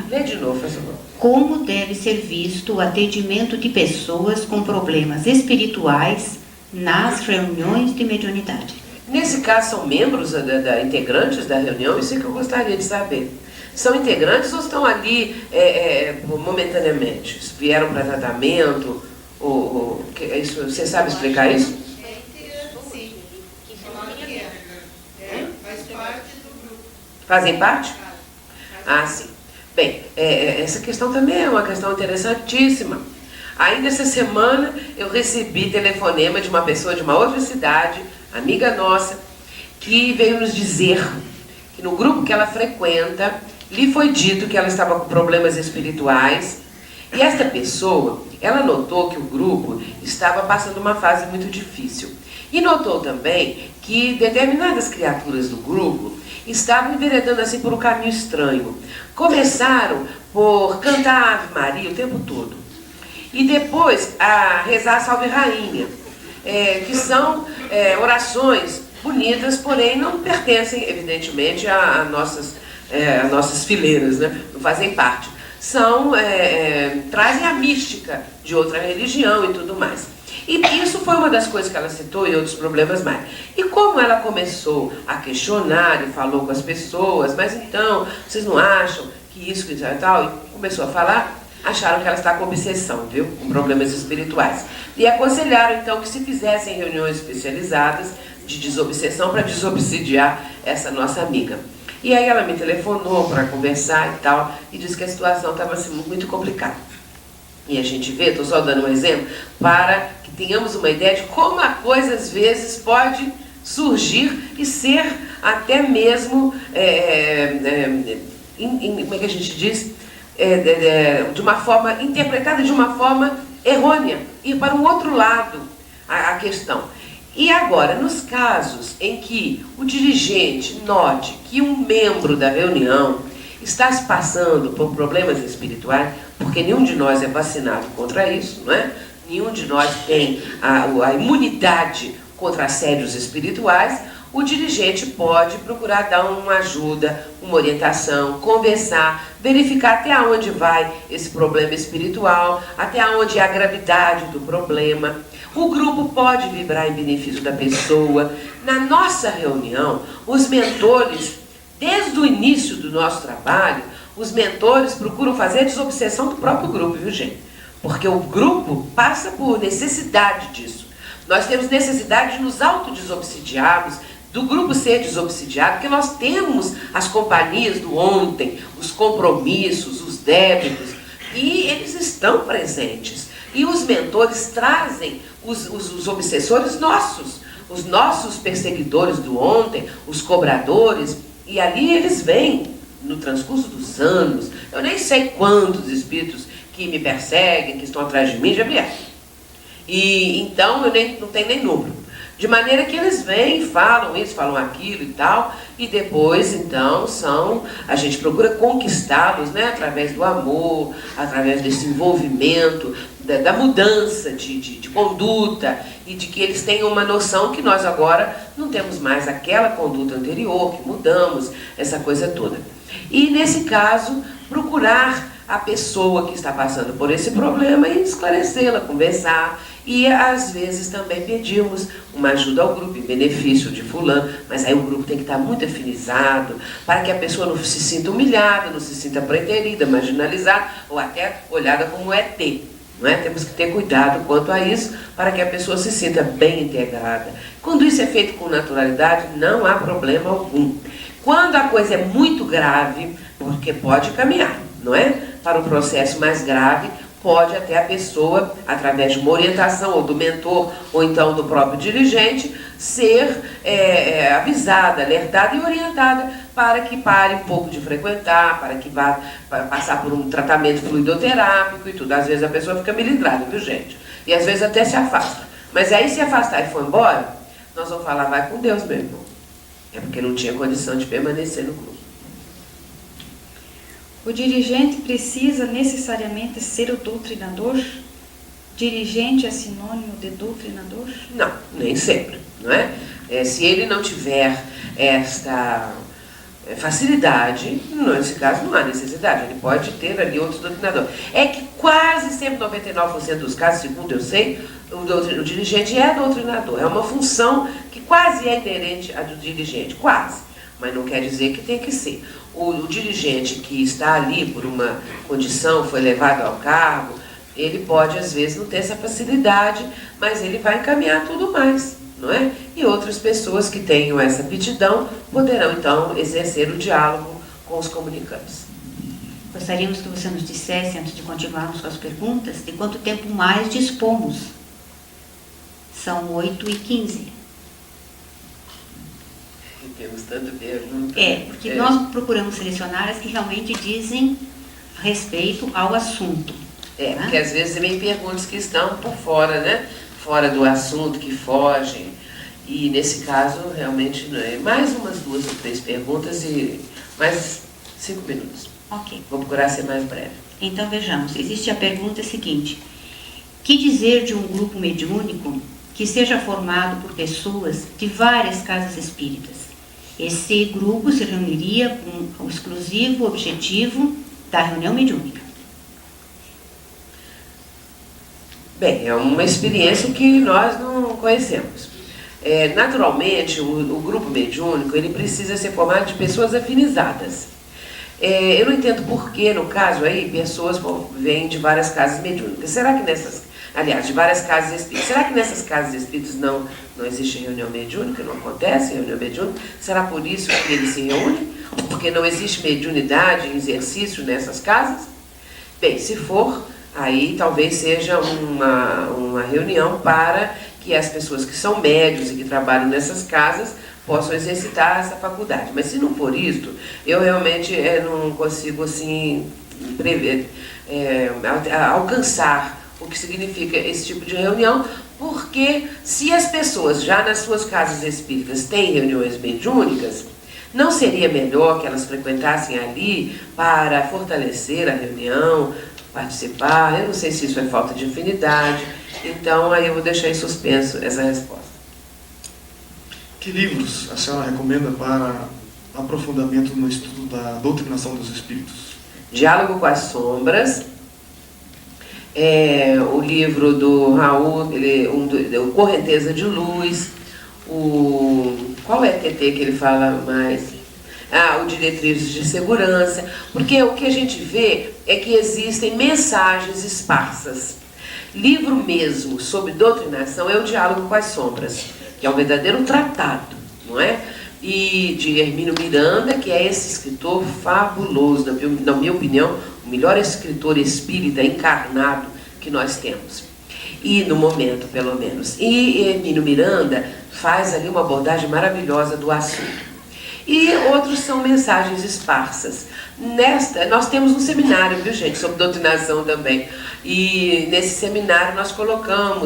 Speaker 1: Lê de novo, por favor.
Speaker 4: Como deve ser visto o atendimento de pessoas com problemas espirituais nas reuniões de mediunidade?
Speaker 1: Nesse caso, são membros, integrantes da reunião? Isso é que eu gostaria de saber. São integrantes ou estão ali momentaneamente? Vieram para tratamento? Isso, você sabe explicar isso? Fazem parte? Ah, sim. Bem, essa questão também é uma questão interessantíssima. Ainda essa semana eu recebi telefonema de uma pessoa de uma outra cidade, amiga nossa, que veio nos dizer que no grupo que ela frequenta, lhe foi dito que ela estava com problemas espirituais. E esta pessoa, ela notou que o grupo estava passando uma fase muito difícil. E notou também que determinadas criaturas do grupo estavam enveredando assim por um caminho estranho. Começaram por cantar Ave Maria o tempo todo. E depois a rezar Salve Rainha, que são orações bonitas, porém não pertencem, evidentemente, a nossas fileiras, né? Não fazem parte. Trazem a mística de outra religião e tudo mais. E isso foi uma das coisas que ela citou e outros problemas mais. E como ela começou a questionar e falou com as pessoas: mas então, vocês não acham que isso, que tal, e começou a falar, acharam que ela está com obsessão, viu? Com problemas espirituais. E aconselharam, então, que se fizessem reuniões especializadas de desobsessão para desobsidiar essa nossa amiga. E aí ela me telefonou para conversar e tal, e disse que a situação estava assim, muito complicada. E a gente vê, estou só dando um exemplo, para que tenhamos uma ideia de como a coisa às vezes pode surgir e ser até mesmo, como é que a gente diz, de uma forma, interpretada de uma forma errônea, ir para um outro lado a questão. E agora, nos casos em que o dirigente note que um membro da reunião está se passando por problemas espirituais, porque nenhum de nós é vacinado contra isso, não é? Nenhum de nós tem a imunidade contra assédios espirituais, o dirigente pode procurar dar uma ajuda, uma orientação, conversar, verificar até onde vai esse problema espiritual, até onde é a gravidade do problema. O grupo pode vibrar em benefício da pessoa. Na nossa reunião, os mentores, desde o início do nosso trabalho, os mentores procuram fazer a desobsessão do próprio grupo, viu, gente? Porque o grupo passa por necessidade disso. Nós temos necessidade de nos autodesobsidiarmos, do grupo ser desobsidiado, porque nós temos as companhias do ontem, os compromissos, os débitos, e eles estão presentes. E os mentores trazem os obsessores nossos, os nossos perseguidores do ontem, os cobradores, e ali eles vêm, no transcurso dos anos, eu nem sei quantos espíritos que me perseguem, que estão atrás de mim, já vieram. E então não tem nem número. De maneira que eles vêm, falam isso, falam aquilo e tal, e depois, então, a gente procura conquistá-los, né, através do amor, através desse envolvimento, da mudança de conduta, e de que eles tenham uma noção que nós agora não temos mais aquela conduta anterior, que mudamos, essa coisa toda. E, nesse caso, procurar a pessoa que está passando por esse problema e esclarecê-la, conversar. E às vezes também pedimos uma ajuda ao grupo em benefício de fulano, mas aí o grupo tem que estar muito afinizado para que a pessoa não se sinta humilhada, não se sinta preterida, marginalizada ou até olhada como ET. Não é? Temos que ter cuidado quanto a isso para que a pessoa se sinta bem integrada. Quando isso é feito com naturalidade, não há problema algum. Quando a coisa é muito grave, porque pode caminhar, não é? Para um processo mais grave, pode até a pessoa, através de uma orientação, ou do mentor, ou então do próprio dirigente, ser avisada, alertada e orientada para que pare um pouco de frequentar, para que vá passar por um tratamento fluidoterápico e tudo. Às vezes a pessoa fica melindrada, viu, gente? E às vezes até se afasta. Mas aí se afastar e for embora, nós vamos falar, vai com Deus, meu irmão. É porque não tinha condição de permanecer no grupo.
Speaker 3: O dirigente precisa necessariamente ser o doutrinador? Dirigente é sinônimo de doutrinador?
Speaker 1: Não, nem sempre, não é? Se ele não tiver esta facilidade, nesse caso não há necessidade, ele pode ter ali outro doutrinador. É que quase sempre, 99% dos casos, segundo eu sei, o dirigente é doutrinador, é uma função que quase é inerente à do dirigente, quase, mas não quer dizer que tem que ser. O dirigente que está ali por uma condição, foi levado ao cargo, ele pode às vezes não ter essa facilidade, mas ele vai encaminhar tudo mais, não é? E outras pessoas que tenham essa aptidão poderão então exercer o diálogo com os comunicantes.
Speaker 4: Gostaríamos que você nos dissesse, antes de continuarmos com as perguntas, de quanto tempo mais dispomos. São 8h15.
Speaker 1: Temos tanta pergunta.
Speaker 4: Porque nós procuramos selecionar as que realmente dizem respeito ao assunto. Né?
Speaker 1: Porque às vezes vem perguntas que estão por fora, né? Fora do assunto, que fogem. E nesse caso, realmente, mais umas 2 ou 3 perguntas e mais 5 minutos.
Speaker 4: Ok.
Speaker 1: Vou procurar ser mais breve.
Speaker 4: Então vejamos, existe a pergunta seguinte: que dizer de um grupo mediúnico que seja formado por pessoas de várias casas espíritas? Esse grupo se reuniria com o exclusivo objetivo da reunião mediúnica.
Speaker 1: Bem, é uma experiência que nós não conhecemos. Naturalmente, o grupo mediúnico ele precisa ser formado de pessoas afinizadas. Eu não entendo por que, no caso aí, pessoas vêm de várias casas mediúnicas. Será que de várias casas espíritas, será que nessas casas espíritas não existe reunião mediúnica, não acontece reunião mediúnica? Será por isso que eles se reúnem? Porque não existe mediunidade, exercício nessas casas? Bem, se for, aí talvez seja uma reunião para que as pessoas que são médios e que trabalham nessas casas possam exercitar essa faculdade. Mas se não for isto, eu realmente não consigo assim prever, alcançar o que significa esse tipo de reunião, porque se as pessoas já nas suas casas espíritas têm reuniões mediúnicas, não seria melhor que elas frequentassem ali para fortalecer a reunião, participar? Eu não sei se isso é falta de afinidade, então aí eu vou deixar em suspenso essa resposta.
Speaker 2: Que livros a senhora recomenda para aprofundamento no estudo da doutrinação dos espíritos?
Speaker 1: Diálogo com as Sombras, o livro do Raul, o Correnteza de Luz, qual é a TT que ele fala mais? O Diretrizes de Segurança, porque o que a gente vê é que existem mensagens esparsas. Livro mesmo sobre doutrinação é o Diálogo com as Sombras, que é um verdadeiro tratado, não é? E de Hermínio Miranda, que é esse escritor fabuloso, na minha opinião, o melhor escritor espírita encarnado que nós temos. E no momento, pelo menos. E Hermínio Miranda faz ali uma abordagem maravilhosa do assunto. E outros são mensagens esparsas. Nós temos um seminário, viu gente, sobre doutrinação também. E nesse seminário nós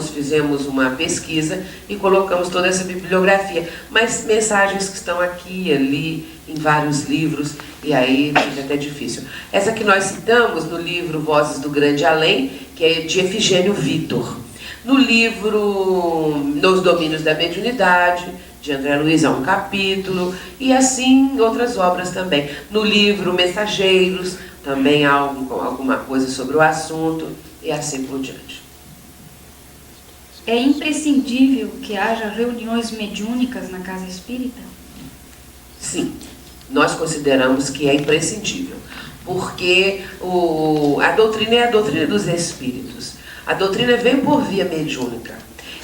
Speaker 1: fizemos uma pesquisa e colocamos toda essa bibliografia. Mas mensagens que estão aqui e ali, em vários livros, e aí fica até difícil. Essa que nós citamos no livro Vozes do Grande Além, que é de Efigênio Vitor. No livro Nos Domínios da Mediunidade, de André Luiz, há um capítulo, e assim outras obras também. No livro Mensageiros, também há alguma coisa sobre o assunto, e assim por diante.
Speaker 3: É imprescindível que haja reuniões mediúnicas na casa espírita?
Speaker 1: Sim, nós consideramos que é imprescindível, porque a doutrina é a doutrina dos espíritos. A doutrina vem por via mediúnica.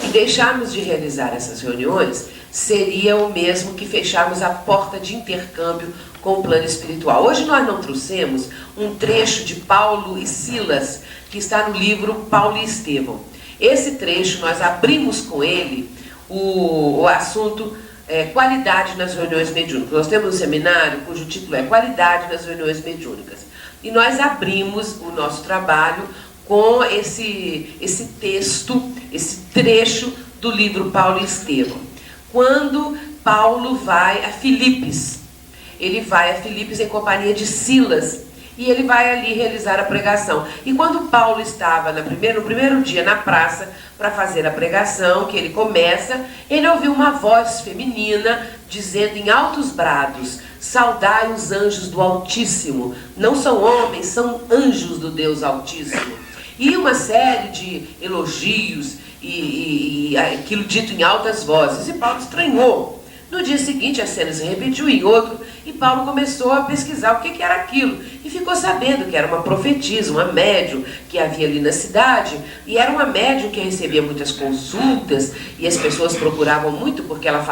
Speaker 1: E deixarmos de realizar essas reuniões seria o mesmo que fecharmos a porta de intercâmbio com o plano espiritual. Hoje nós não trouxemos um trecho de Paulo e Silas, que está no livro Paulo e Estevão. Esse trecho, nós abrimos com ele o assunto qualidade nas reuniões mediúnicas. Nós temos um seminário cujo título é Qualidade nas Reuniões Mediúnicas. E nós abrimos o nosso trabalho com esse texto, esse trecho do livro Paulo e Estevão. Quando Paulo vai a Filipos, ele vai a Filipos em companhia de Silas, e ele vai ali realizar a pregação. E quando Paulo estava no primeiro dia na praça para fazer a pregação, que ele começa, ele ouviu uma voz feminina dizendo em altos brados: saudai os anjos do Altíssimo. Não são homens, são anjos do Deus Altíssimo. E uma série de elogios e aquilo dito em altas vozes. E Paulo estranhou. No dia seguinte a cena se repetiu em outro, e Paulo começou a pesquisar o que era aquilo, e ficou sabendo que era uma profetisa, uma médium que havia ali na cidade, e era uma médium que recebia muitas consultas, e as pessoas procuravam muito porque ela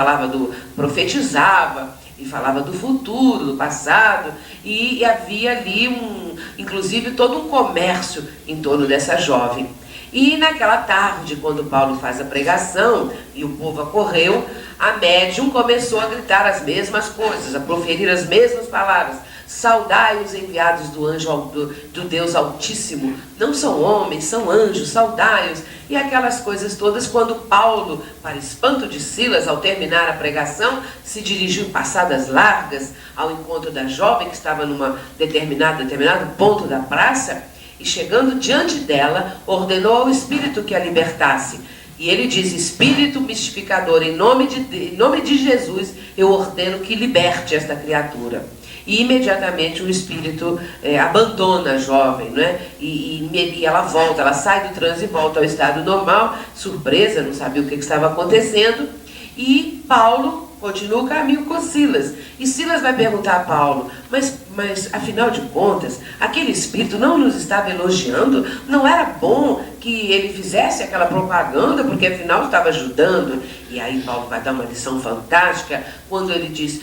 Speaker 1: profetizava, e falava do futuro, do passado, e havia ali inclusive todo um comércio em torno dessa jovem. E naquela tarde, quando Paulo faz a pregação e o povo acorreu, a médium começou a gritar as mesmas coisas, a proferir as mesmas palavras: saudai os enviados do Deus Altíssimo, não são homens, são anjos, saudai-os, e aquelas coisas todas. Quando Paulo, para espanto de Silas, ao terminar a pregação, se dirigiu em passadas largas ao encontro da jovem que estava numa determinado ponto da praça, e chegando diante dela, ordenou ao Espírito que a libertasse. E ele diz: Espírito mistificador, em nome de Jesus, eu ordeno que liberte esta criatura. E imediatamente o Espírito abandona a jovem, né? E ela volta, ela sai do transe e volta ao estado normal, surpresa, não sabia o que estava acontecendo. E Paulo continua o caminho com Silas. E Silas vai perguntar a Paulo: mas Mas, afinal de contas, aquele espírito não nos estava elogiando, não era bom que ele fizesse aquela propaganda, porque afinal estava ajudando. E aí Paulo vai dar uma lição fantástica, quando ele diz,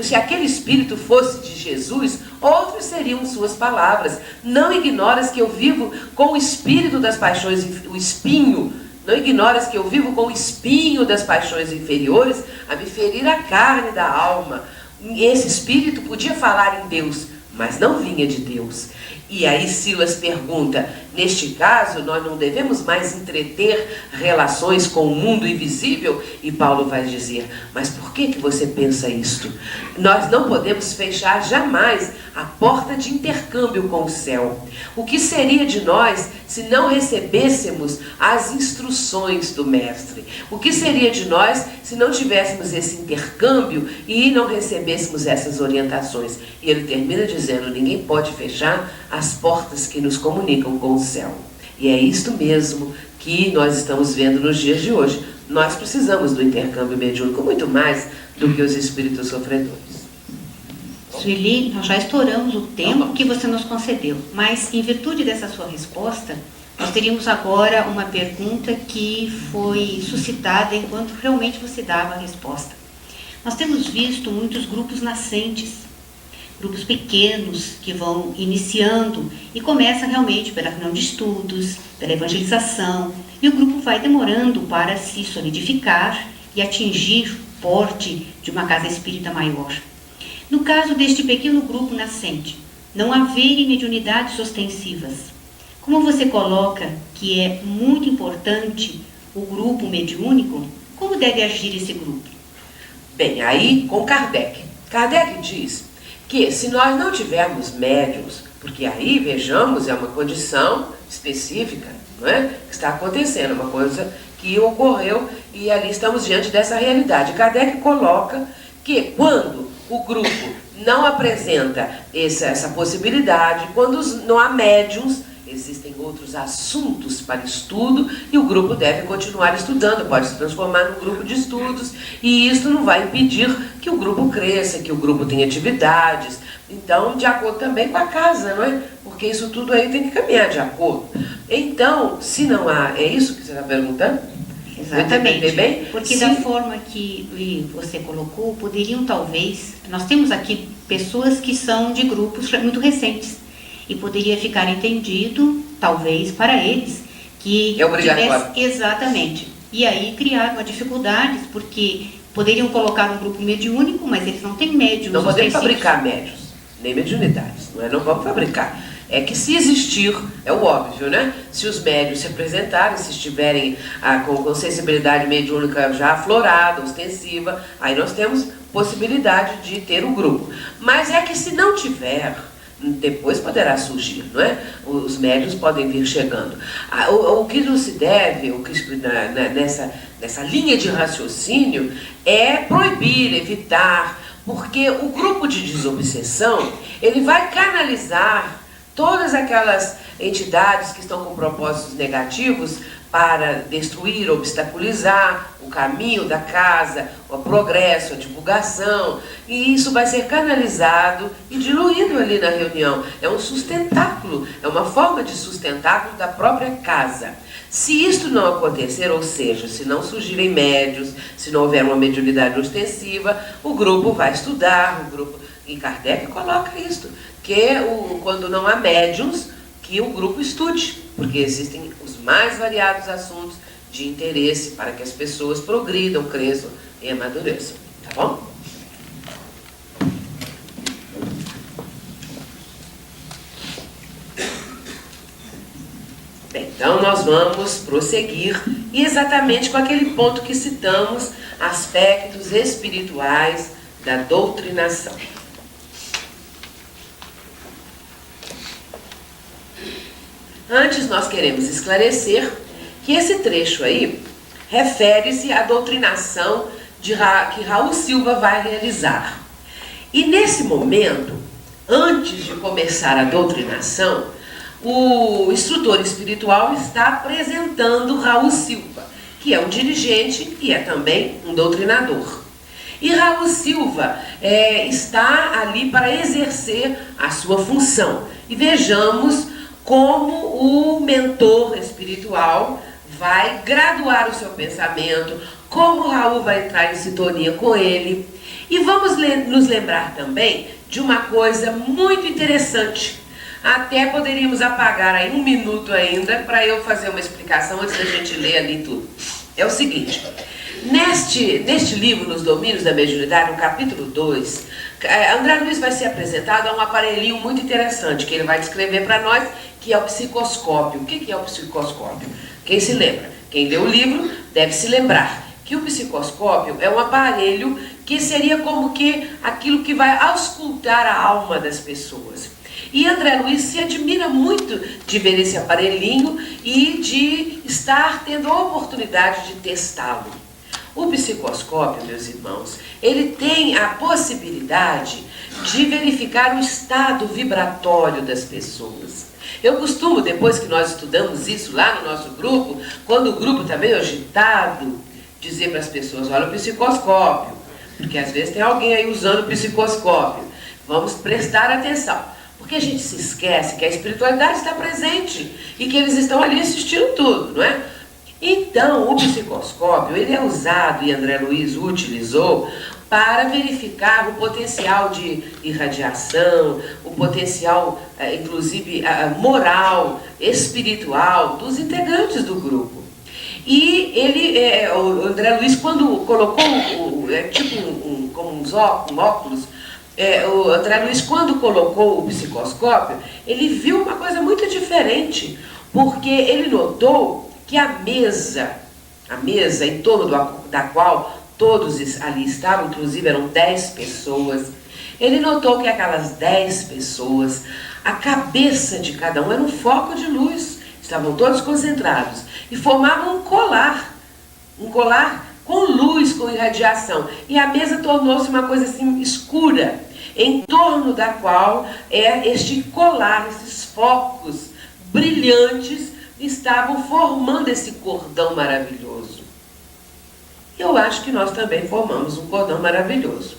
Speaker 1: se aquele espírito fosse de Jesus, outras seriam suas palavras. Não ignoras que eu vivo com o espírito das paixões, o espinho. Não ignoras que eu vivo com o espinho das paixões inferiores, a me ferir a carne da alma. Esse espírito podia falar em Deus, mas não vinha de Deus. E aí Silas pergunta, neste caso nós não devemos mais entreter relações com o mundo invisível? E Paulo vai dizer, mas por que você pensa isto? Nós não podemos fechar jamais a porta de intercâmbio com o céu. O que seria de nós se não recebêssemos as instruções do Mestre? O que seria de nós se não tivéssemos esse intercâmbio e não recebêssemos essas orientações? E ele termina dizendo, ninguém pode fechar as portas que nos comunicam com o céu. E é isto mesmo que nós estamos vendo nos dias de hoje. Nós precisamos do intercâmbio mediúnico muito mais do que os espíritos sofredores.
Speaker 4: Sueli, nós já estouramos o tempo que você nos concedeu, mas em virtude dessa sua resposta, nós teríamos agora uma pergunta que foi suscitada enquanto realmente você dava a resposta. Nós temos visto muitos grupos nascentes, grupos pequenos que vão iniciando e começa realmente pela reunião de estudos, pela evangelização, e o grupo vai demorando para se solidificar e atingir o porte de uma casa espírita maior. No caso deste pequeno grupo nascente, não haverem mediunidades ostensivas, como você coloca que é muito importante o grupo mediúnico, como deve agir esse grupo?
Speaker 1: Bem, aí com Kardec. Kardec diz que se nós não tivermos médiuns, porque aí, vejamos, é uma condição específica, não é? Que está acontecendo, uma coisa que ocorreu e ali estamos diante dessa realidade. Kardec coloca que quando o grupo não apresenta essa possibilidade, quando não há médiuns, existem outros assuntos para estudo e o grupo deve continuar estudando, pode se transformar num grupo de estudos e isso não vai impedir que o grupo cresça, que o grupo tenha atividades. Então, de acordo também com a casa, não é? Porque isso tudo aí tem que caminhar de acordo. Então, se não há... É isso que você está perguntando?
Speaker 4: Exatamente,
Speaker 1: bem?
Speaker 4: Porque
Speaker 1: Sim.
Speaker 4: Da forma que você colocou, poderiam talvez... Nós temos aqui pessoas que são de grupos muito recentes e poderia ficar entendido, talvez, para eles, que...
Speaker 1: É obrigatório.
Speaker 4: Exatamente. E aí criaram dificuldades, porque poderiam colocar um grupo mediúnico, mas eles não têm médiums.
Speaker 1: Não podemos fabricar médiuns, nem mediunidades, não é? Não vamos fabricar. É que se existir, é o óbvio, né? Se os médiuns se apresentarem, se estiverem com sensibilidade mediúnica já aflorada, ostensiva, aí nós temos possibilidade de ter um grupo. Mas é que se não tiver, depois poderá surgir, não é? Os médiuns podem vir chegando. O que não se deve, nessa linha de raciocínio, é proibir, evitar, porque o grupo de desobsessão, ele vai canalizar todas aquelas entidades que estão com propósitos negativos para destruir, obstaculizar o caminho da casa, o progresso, a divulgação, e isso vai ser canalizado e diluído ali na reunião. É um sustentáculo, é uma forma de sustentáculo da própria casa. Se isto não acontecer, ou seja, se não surgirem médios, se não houver uma mediunidade ostensiva, o grupo vai estudar, e Kardec coloca isto, que quando não há médiums, que o grupo estude, porque existem os mais variados assuntos de interesse para que as pessoas progridam, cresçam e amadureçam. Tá bom? Bem, então nós vamos prosseguir exatamente com aquele ponto que citamos, aspectos espirituais da doutrinação. Antes, nós queremos esclarecer que esse trecho aí refere-se à doutrinação que Raul Silva vai realizar. E nesse momento, antes de começar a doutrinação, o instrutor espiritual está apresentando Raul Silva, que é um dirigente e é também um doutrinador. E Raul Silva está ali para exercer a sua função. E vejamos como o mentor espiritual vai graduar o seu pensamento, como Raul vai entrar em sintonia com ele. E vamos nos lembrar também de uma coisa muito interessante. Até poderíamos apagar aí 1 minuto ainda para eu fazer uma explicação antes da gente ler ali tudo. É o seguinte, neste livro, Nos Domínios da Mediunidade, no capítulo 2, André Luiz vai ser apresentado a um aparelhinho muito interessante que ele vai descrever para nós, que é o psicoscópio. O que é o psicoscópio? Quem se lembra? Quem leu o livro deve se lembrar que o psicoscópio é um aparelho que seria como que aquilo que vai auscultar a alma das pessoas. E André Luiz se admira muito de ver esse aparelhinho e de estar tendo a oportunidade de testá-lo. O psicoscópio, meus irmãos, ele tem a possibilidade de verificar o estado vibratório das pessoas. Eu costumo, depois que nós estudamos isso lá no nosso grupo, quando o grupo está meio agitado, dizer para as pessoas, olha o psicoscópio, porque às vezes tem alguém aí usando o psicoscópio. Vamos prestar atenção, porque a gente se esquece que a espiritualidade está presente e que eles estão ali assistindo tudo, não é? Então, o psicoscópio, ele é usado, e André Luiz o utilizou, para verificar o potencial de irradiação, o potencial, inclusive, moral, espiritual dos integrantes do grupo. E ele, o André Luiz, quando colocou, como uns óculos, o André Luiz, quando colocou o psicoscópio, ele viu uma coisa muito diferente, porque ele notou que a mesa em torno da qual todos ali estavam, inclusive eram 10 pessoas, ele notou que aquelas 10 pessoas, a cabeça de cada um era um foco de luz, estavam todos concentrados e formavam um colar com luz, com irradiação, e a mesa tornou-se uma coisa assim escura, em torno da qual este colar, esses focos brilhantes estavam formando esse cordão maravilhoso. Eu acho que nós também formamos um cordão maravilhoso.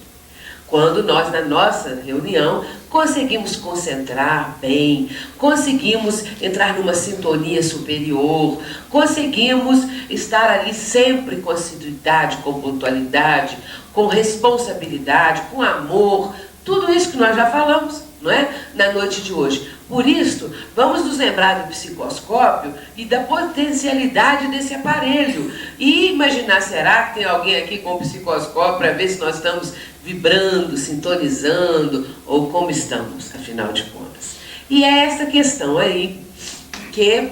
Speaker 1: Quando nós, na nossa reunião, conseguimos concentrar bem, conseguimos entrar numa sintonia superior, conseguimos estar ali sempre com assiduidade, com pontualidade, com responsabilidade, com amor, tudo isso que nós já falamos, não é? Na noite de hoje. Por isso, vamos nos lembrar do psicoscópio e da potencialidade desse aparelho. E imaginar, será que tem alguém aqui com o psicoscópio para ver se nós estamos vibrando, sintonizando, ou como estamos, afinal de contas. E é essa questão aí que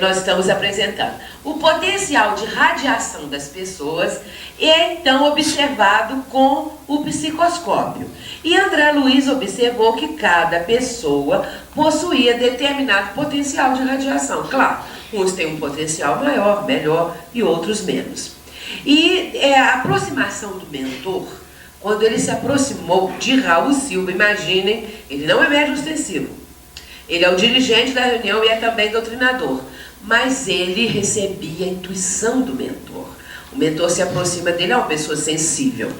Speaker 1: nós estamos apresentando. O potencial de radiação das pessoas é então observado com o psicoscópio. E André Luiz observou que cada pessoa possuía determinado potencial de radiação. Claro, uns têm um potencial maior, melhor, e outros menos. E a aproximação do mentor, quando ele se aproximou de Raul Silva, imaginem, ele não é médium ostensivo, ele é o dirigente da reunião e é também doutrinador, mas ele recebia a intuição do mentor. O mentor se aproxima dele, é uma pessoa sensível,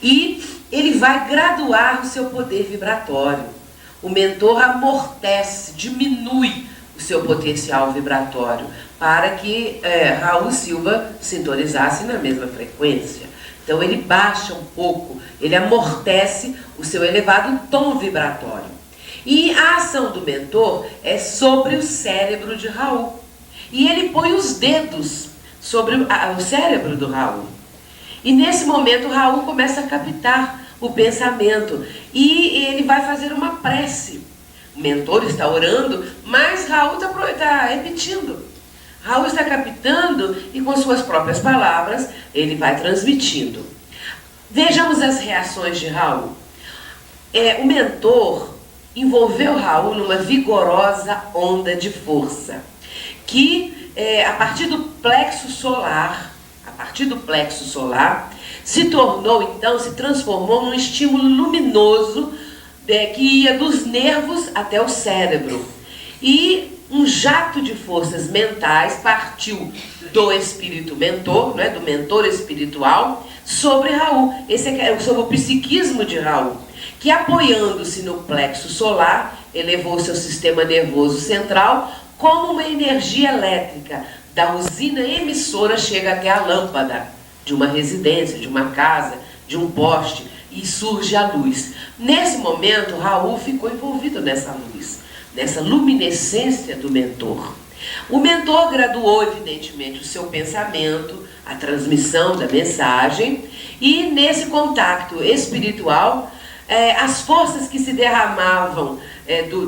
Speaker 1: e ele vai graduar o seu poder vibratório. O mentor amortece, diminui o seu potencial vibratório, para que Raul Silva sintonizasse na mesma frequência. Então ele baixa um pouco, ele amortece o seu elevado tom vibratório. E a ação do mentor é sobre o cérebro de Raul. E ele põe os dedos sobre o cérebro do Raul. E nesse momento Raul começa a captar o pensamento e ele vai fazer uma prece. O mentor está orando, mas Raul está repetindo. Raul está captando e com suas próprias palavras ele vai transmitindo. Vejamos as reações de Raul. O mentor envolveu Raul numa vigorosa onda de força, que a partir do plexo solar, se tornou então, se transformou num estímulo luminoso que ia dos nervos até o cérebro. E jato de forças mentais partiu do espírito mentor, né, do mentor espiritual, sobre Raul. Esse é sobre o psiquismo de Raul, que apoiando-se no plexo solar, elevou seu sistema nervoso central como uma energia elétrica da usina emissora chega até a lâmpada de uma residência, de uma casa, de um poste, e surge a luz. Nesse momento, Raul ficou envolvido nessa luz, nessa luminescência do mentor. O mentor graduou, evidentemente, o seu pensamento, a transmissão da mensagem, e nesse contato espiritual, as forças que se derramavam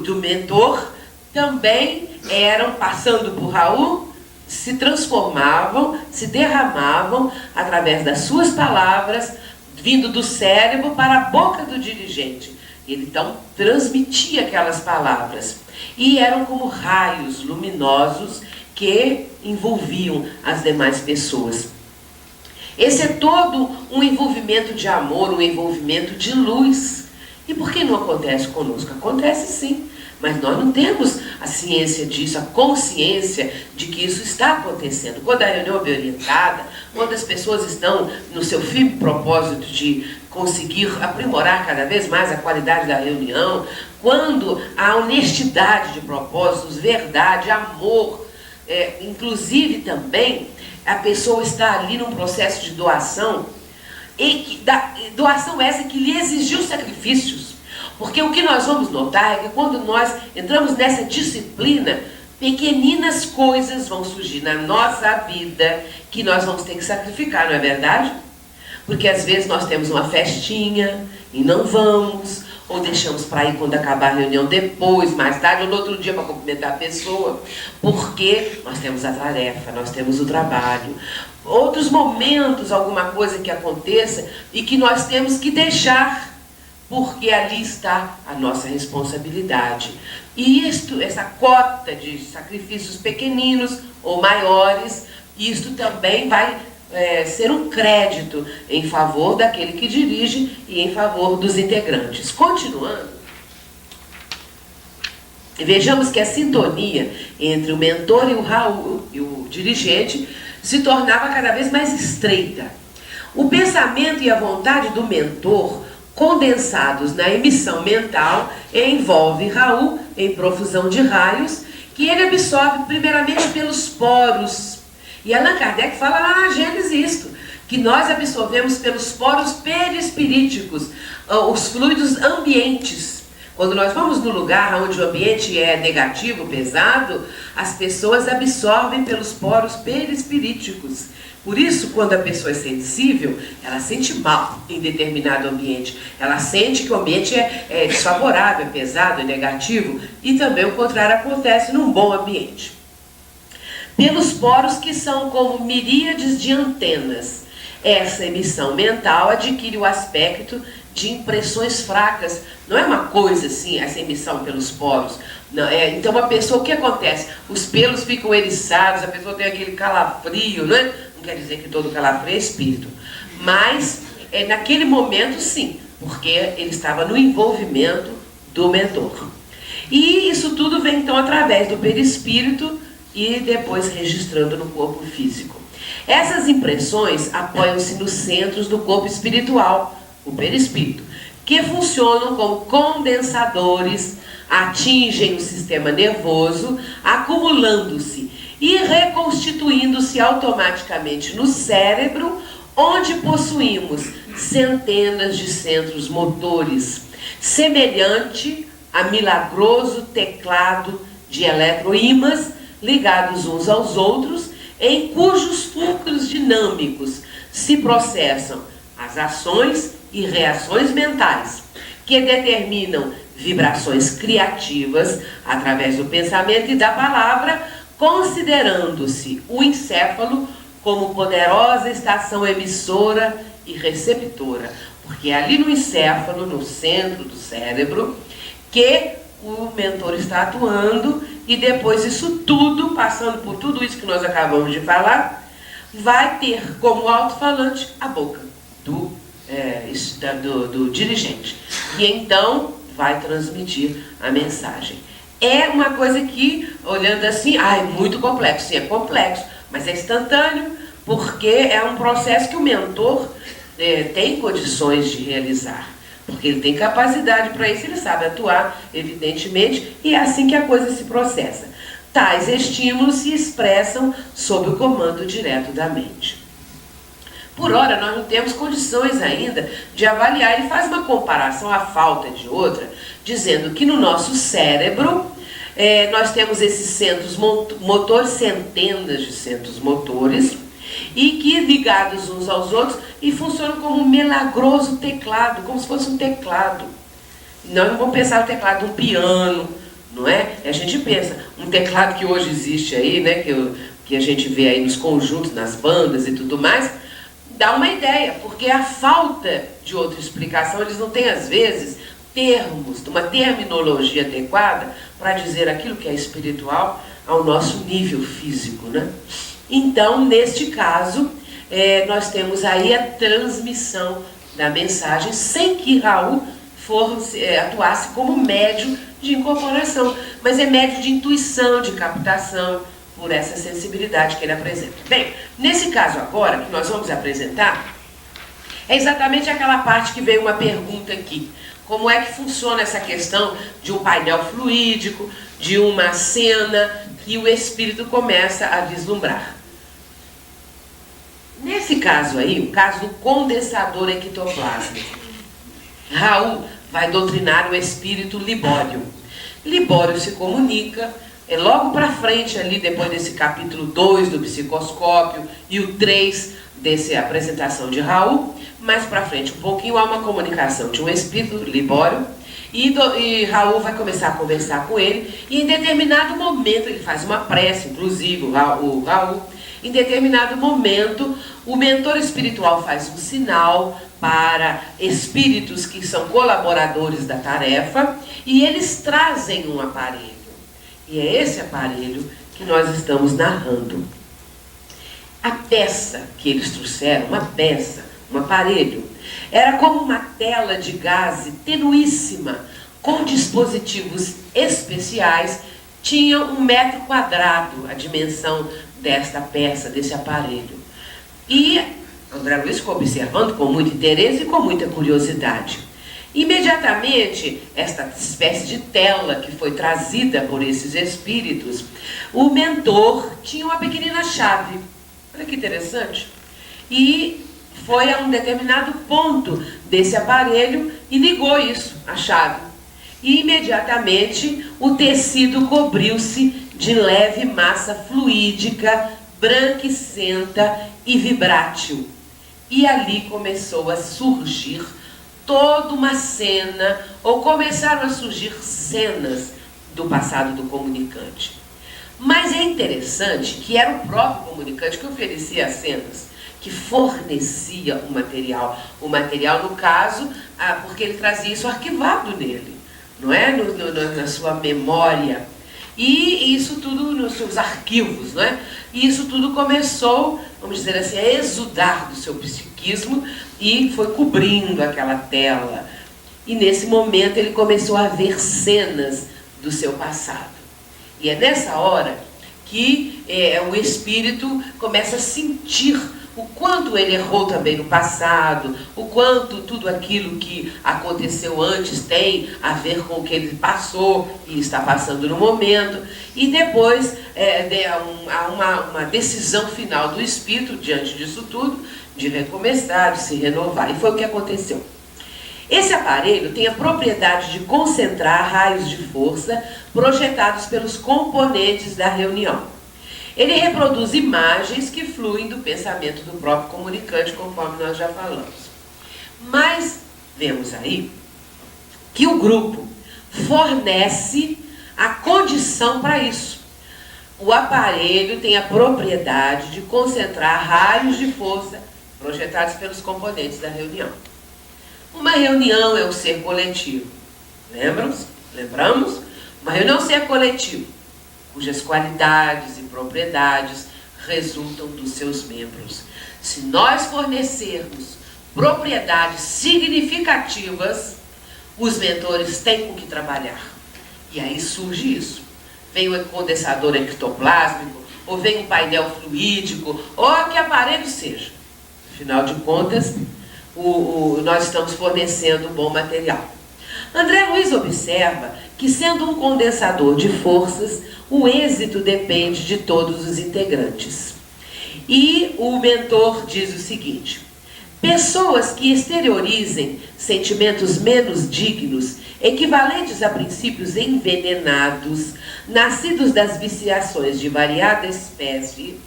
Speaker 1: do mentor também eram, passando por Raul, se transformavam, se derramavam através das suas palavras, vindo do cérebro para a boca do dirigente. Ele então transmitia aquelas palavras e eram como raios luminosos que envolviam as demais pessoas. Esse é todo um envolvimento de amor, um envolvimento de luz. E por que não acontece conosco? Acontece sim, mas nós não temos a ciência disso, a consciência de que isso está acontecendo. Quando a reunião é bem orientada, quando as pessoas estão no seu firme propósito de conseguir aprimorar cada vez mais a qualidade da reunião, quando há honestidade de propósitos, verdade, amor, inclusive também a pessoa está ali num processo de doação, doação essa que lhe exigiu sacrifícios. Porque o que nós vamos notar é que quando nós entramos nessa disciplina, pequeninas coisas vão surgir na nossa vida que nós vamos ter que sacrificar, não é verdade? Porque às vezes nós temos uma festinha e não vamos, ou deixamos para ir quando acabar a reunião depois, mais tarde, ou no outro dia para cumprimentar a pessoa, porque nós temos a tarefa, nós temos o trabalho. Outros momentos, alguma coisa que aconteça e que nós temos que deixar, porque ali está a nossa responsabilidade. E essa cota de sacrifícios pequeninos ou maiores, isto também vai ser um crédito em favor daquele que dirige e em favor dos integrantes. Continuando, vejamos que a sintonia entre o mentor e o Raul, e o dirigente, se tornava cada vez mais estreita. O pensamento e a vontade do mentor, condensados na emissão mental, envolve Raul em profusão de raios, que ele absorve primeiramente pelos poros. E Allan Kardec fala lá na Gênesis isto, que nós absorvemos pelos poros perispiríticos, os fluidos ambientes. Quando nós vamos no lugar onde o ambiente é negativo, pesado, as pessoas absorvem pelos poros perispiríticos. Por isso, quando a pessoa é sensível, ela sente mal em determinado ambiente. Ela sente que o ambiente é desfavorável, é pesado, é negativo. E também o contrário acontece num bom ambiente. Pelos poros que são como miríades de antenas. Essa emissão mental adquire o aspecto de impressões fracas. Não é uma coisa assim, essa emissão pelos poros. Não, então a pessoa, o que acontece? Os pelos ficam eriçados, a pessoa tem aquele calafrio, não é? Não quer dizer que todo calafrio é espírito. Mas naquele momento sim, porque ele estava no envolvimento do mentor. E isso tudo vem então através do perispírito e depois registrando no corpo físico. Essas impressões apoiam-se nos centros do corpo espiritual, o perispírito, que funcionam como condensadores, atingem o sistema nervoso, acumulando-se e reconstituindo-se automaticamente no cérebro, onde possuímos centenas de centros motores, semelhante a milagroso teclado de eletroímãs ligados uns aos outros, em cujos fulcros dinâmicos se processam as ações e reações mentais, que determinam vibrações criativas através do pensamento e da palavra, considerando-se o encéfalo como poderosa estação emissora e receptora, porque é ali no encéfalo, no centro do cérebro, que o mentor está atuando, e depois isso tudo, passando por tudo isso que nós acabamos de falar, vai ter como alto-falante a boca do dirigente, que então vai transmitir a mensagem. é uma coisa que, olhando assim, é muito complexo. Sim, é complexo, mas é instantâneo, porque é um processo que o mentor tem condições de realizar. Porque ele tem capacidade para isso, ele sabe atuar, evidentemente, e é assim que a coisa se processa. Tais estímulos se expressam sob o comando direto da mente. Por ora, nós não temos condições ainda de avaliar. Ele faz uma comparação à falta de outra, dizendo que no nosso cérebro nós temos esses centros motores, centenas de centros motores, e que ligados uns aos outros e funcionam como um milagroso teclado, como se fosse um teclado. Nós não vamos pensar no teclado de um piano, não é? A gente pensa, um teclado que hoje existe aí, né, que a gente vê aí nos conjuntos, nas bandas e tudo mais, dá uma ideia, porque a falta de outra explicação, eles não têm às vezes termos, uma terminologia adequada para dizer aquilo que é espiritual ao nosso nível físico, né? Então, neste caso, nós temos aí a transmissão da mensagem sem que Raul atuasse como médio de incorporação, mas é médio de intuição, de captação, por essa sensibilidade que ele apresenta. Bem, nesse caso agora, que nós vamos apresentar, é exatamente aquela parte que veio uma pergunta aqui. Como é que funciona essa questão de um painel fluídico, de uma cena que o espírito começa a vislumbrar? Nesse caso aí, o caso do condensador ectoplásmico, Raul vai doutrinar o espírito Libório. Libório se comunica, logo para frente ali, depois desse capítulo 2 do psicoscópio e o 3 dessa apresentação de Raul, mais para frente um pouquinho há uma comunicação de um espírito, Libório, e Raul vai começar a conversar com ele, e em determinado momento, ele faz uma prece, inclusive o Raul, em determinado momento, o mentor espiritual faz um sinal para espíritos que são colaboradores da tarefa, e eles trazem um aparelho. E é esse aparelho que nós estamos narrando. A peça que eles trouxeram, um aparelho, era como uma tela de gaze tenuíssima, com dispositivos especiais, tinha 1 metro quadrado a dimensão desta peça, desse aparelho. E André Luiz ficou observando com muito interesse e com muita curiosidade. Imediatamente, esta espécie de tela que foi trazida por esses espíritos, o mentor tinha uma pequenina chave. Olha que interessante. E foi a um determinado ponto desse aparelho e ligou isso, a chave. E imediatamente o tecido cobriu-se de leve massa fluídica, branquicenta e vibrátil. E ali começou a surgir toda uma cena, ou começaram a surgir cenas do passado do comunicante. Mas é interessante que era o próprio comunicante que oferecia as cenas, que fornecia o material. O material, no caso, porque ele trazia isso arquivado nele, não é? Na sua memória. E isso tudo nos seus arquivos, não é? E isso tudo começou, vamos dizer assim, a exudar do seu psiquismo e foi cobrindo aquela tela. E nesse momento ele começou a ver cenas do seu passado. E é nessa hora que o espírito começa a sentir o quanto ele errou também no passado, o quanto tudo aquilo que aconteceu antes tem a ver com o que ele passou e está passando no momento. E depois há uma decisão final do espírito, diante disso tudo, de recomeçar, de se renovar. E foi o que aconteceu. Esse aparelho tem a propriedade de concentrar raios de força projetados pelos componentes da reunião. Ele reproduz imagens que fluem do pensamento do próprio comunicante, conforme nós já falamos. Mas vemos aí que o grupo fornece a condição para isso. O aparelho tem a propriedade de concentrar raios de força projetados pelos componentes da reunião. Uma reunião é um ser coletivo. Lembramos? Uma reunião é um ser coletivo, cujas qualidades e propriedades resultam dos seus membros. Se nós fornecermos propriedades significativas, os mentores têm com que trabalhar. E aí surge isso. Vem o condensador ectoplásmico, ou vem um painel fluídico, ou que aparelho seja. Afinal de contas, nós estamos fornecendo um bom material. André Luiz observa que, sendo um condensador de forças, o êxito depende de todos os integrantes. E o mentor diz o seguinte: pessoas que exteriorizem sentimentos menos dignos, equivalentes a princípios envenenados, nascidos das viciações de variada espécie,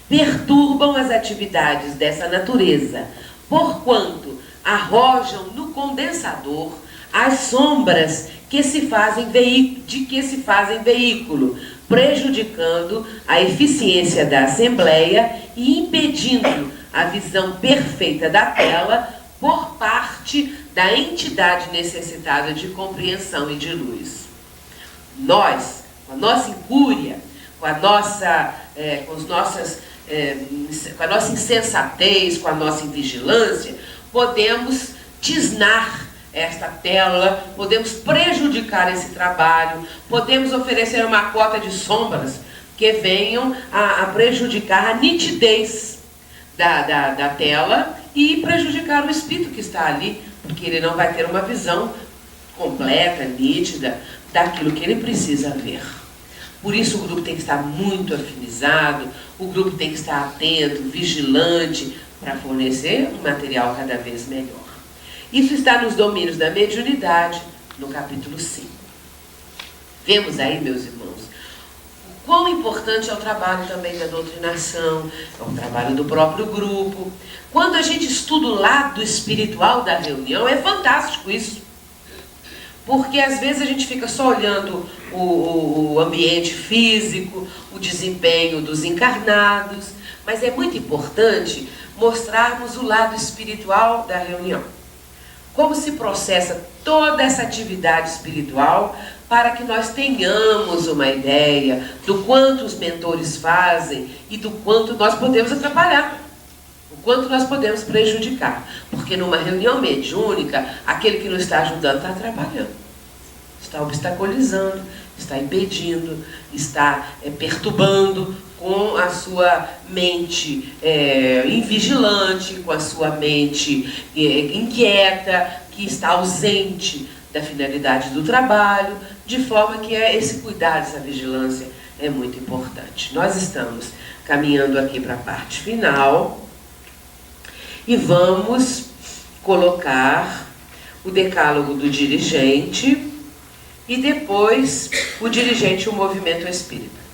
Speaker 1: perturbam as atividades dessa natureza, porquanto arrojam no condensador as sombras de que se fazem veículo, prejudicando a eficiência da Assembleia e impedindo a visão perfeita da tela por parte da entidade necessitada de compreensão e de luz. Nós, com a nossa incúria, com a nossa insensatez, com a nossa invigilância, podemos tisnar esta tela, podemos prejudicar esse trabalho, podemos oferecer uma cota de sombras que venham a prejudicar a nitidez da tela e prejudicar o espírito que está ali, porque ele não vai ter uma visão completa, nítida, daquilo que ele precisa ver. Por isso o grupo tem que estar muito afinizado, o grupo tem que estar atento, vigilante, para fornecer um material cada vez melhor. Isso está nos domínios da mediunidade, no capítulo 5. Vemos aí, meus irmãos, o quão importante é o trabalho também da doutrinação, é o trabalho do próprio grupo. Quando a gente estuda o lado espiritual da reunião, é fantástico isso. Porque às vezes a gente fica só olhando o ambiente físico, o desempenho dos encarnados, mas é muito importante mostrarmos o lado espiritual da reunião. Como se processa toda essa atividade espiritual para que nós tenhamos uma ideia do quanto os mentores fazem e do quanto nós podemos atrapalhar, o quanto nós podemos prejudicar. Porque numa reunião mediúnica, aquele que não está ajudando está atrapalhando, está obstaculizando, está impedindo, está perturbando com a sua mente invigilante, com a sua mente inquieta, que está ausente da finalidade do trabalho, de forma que esse cuidado, essa vigilância é muito importante. Nós estamos caminhando aqui para a parte final e vamos colocar o decálogo do dirigente e depois o dirigente e o movimento espírita.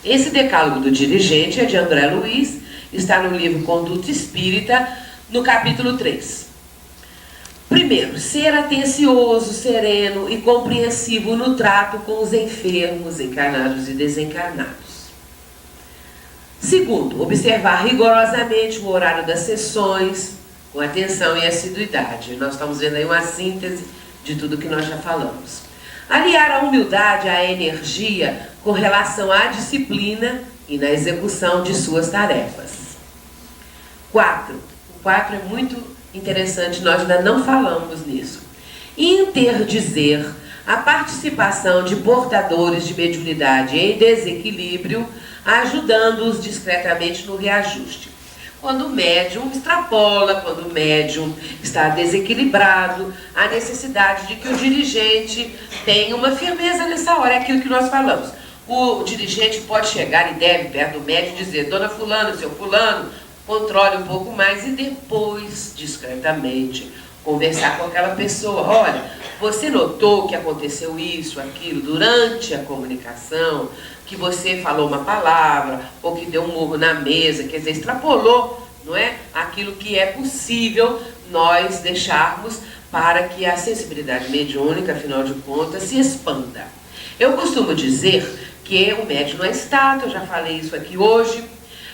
Speaker 1: Esse decálogo do dirigente é de André Luiz, está no livro Conduta Espírita, no capítulo 3. Primeiro, ser atencioso, sereno e compreensivo no trato com os enfermos, encarnados e desencarnados. Segundo, observar rigorosamente o horário das sessões, com atenção e assiduidade. Nós estamos vendo aí uma síntese de tudo que nós já falamos. Aliar a humildade à energia com relação à disciplina e na execução de suas tarefas. 4. O 4 é muito interessante, nós ainda não falamos nisso. Interdizer a participação de portadores de mediunidade em desequilíbrio, ajudando-os discretamente no reajuste. Quando o médium extrapola, quando o médium está desequilibrado, há necessidade de que o dirigente tenha uma firmeza nessa hora. É aquilo que nós falamos. O dirigente pode chegar e deve, perto do médium, dizer: dona fulano, seu fulano, controle um pouco mais, e depois, discretamente, conversar com aquela pessoa. Olha, você notou que aconteceu isso, aquilo, durante a comunicação, que você falou uma palavra, ou que deu um murro na mesa, quer dizer, extrapolou, não é? Aquilo que é possível nós deixarmos para que a sensibilidade mediúnica, afinal de contas, se expanda. Eu costumo dizer que o médium não é estátua, eu já falei isso aqui hoje,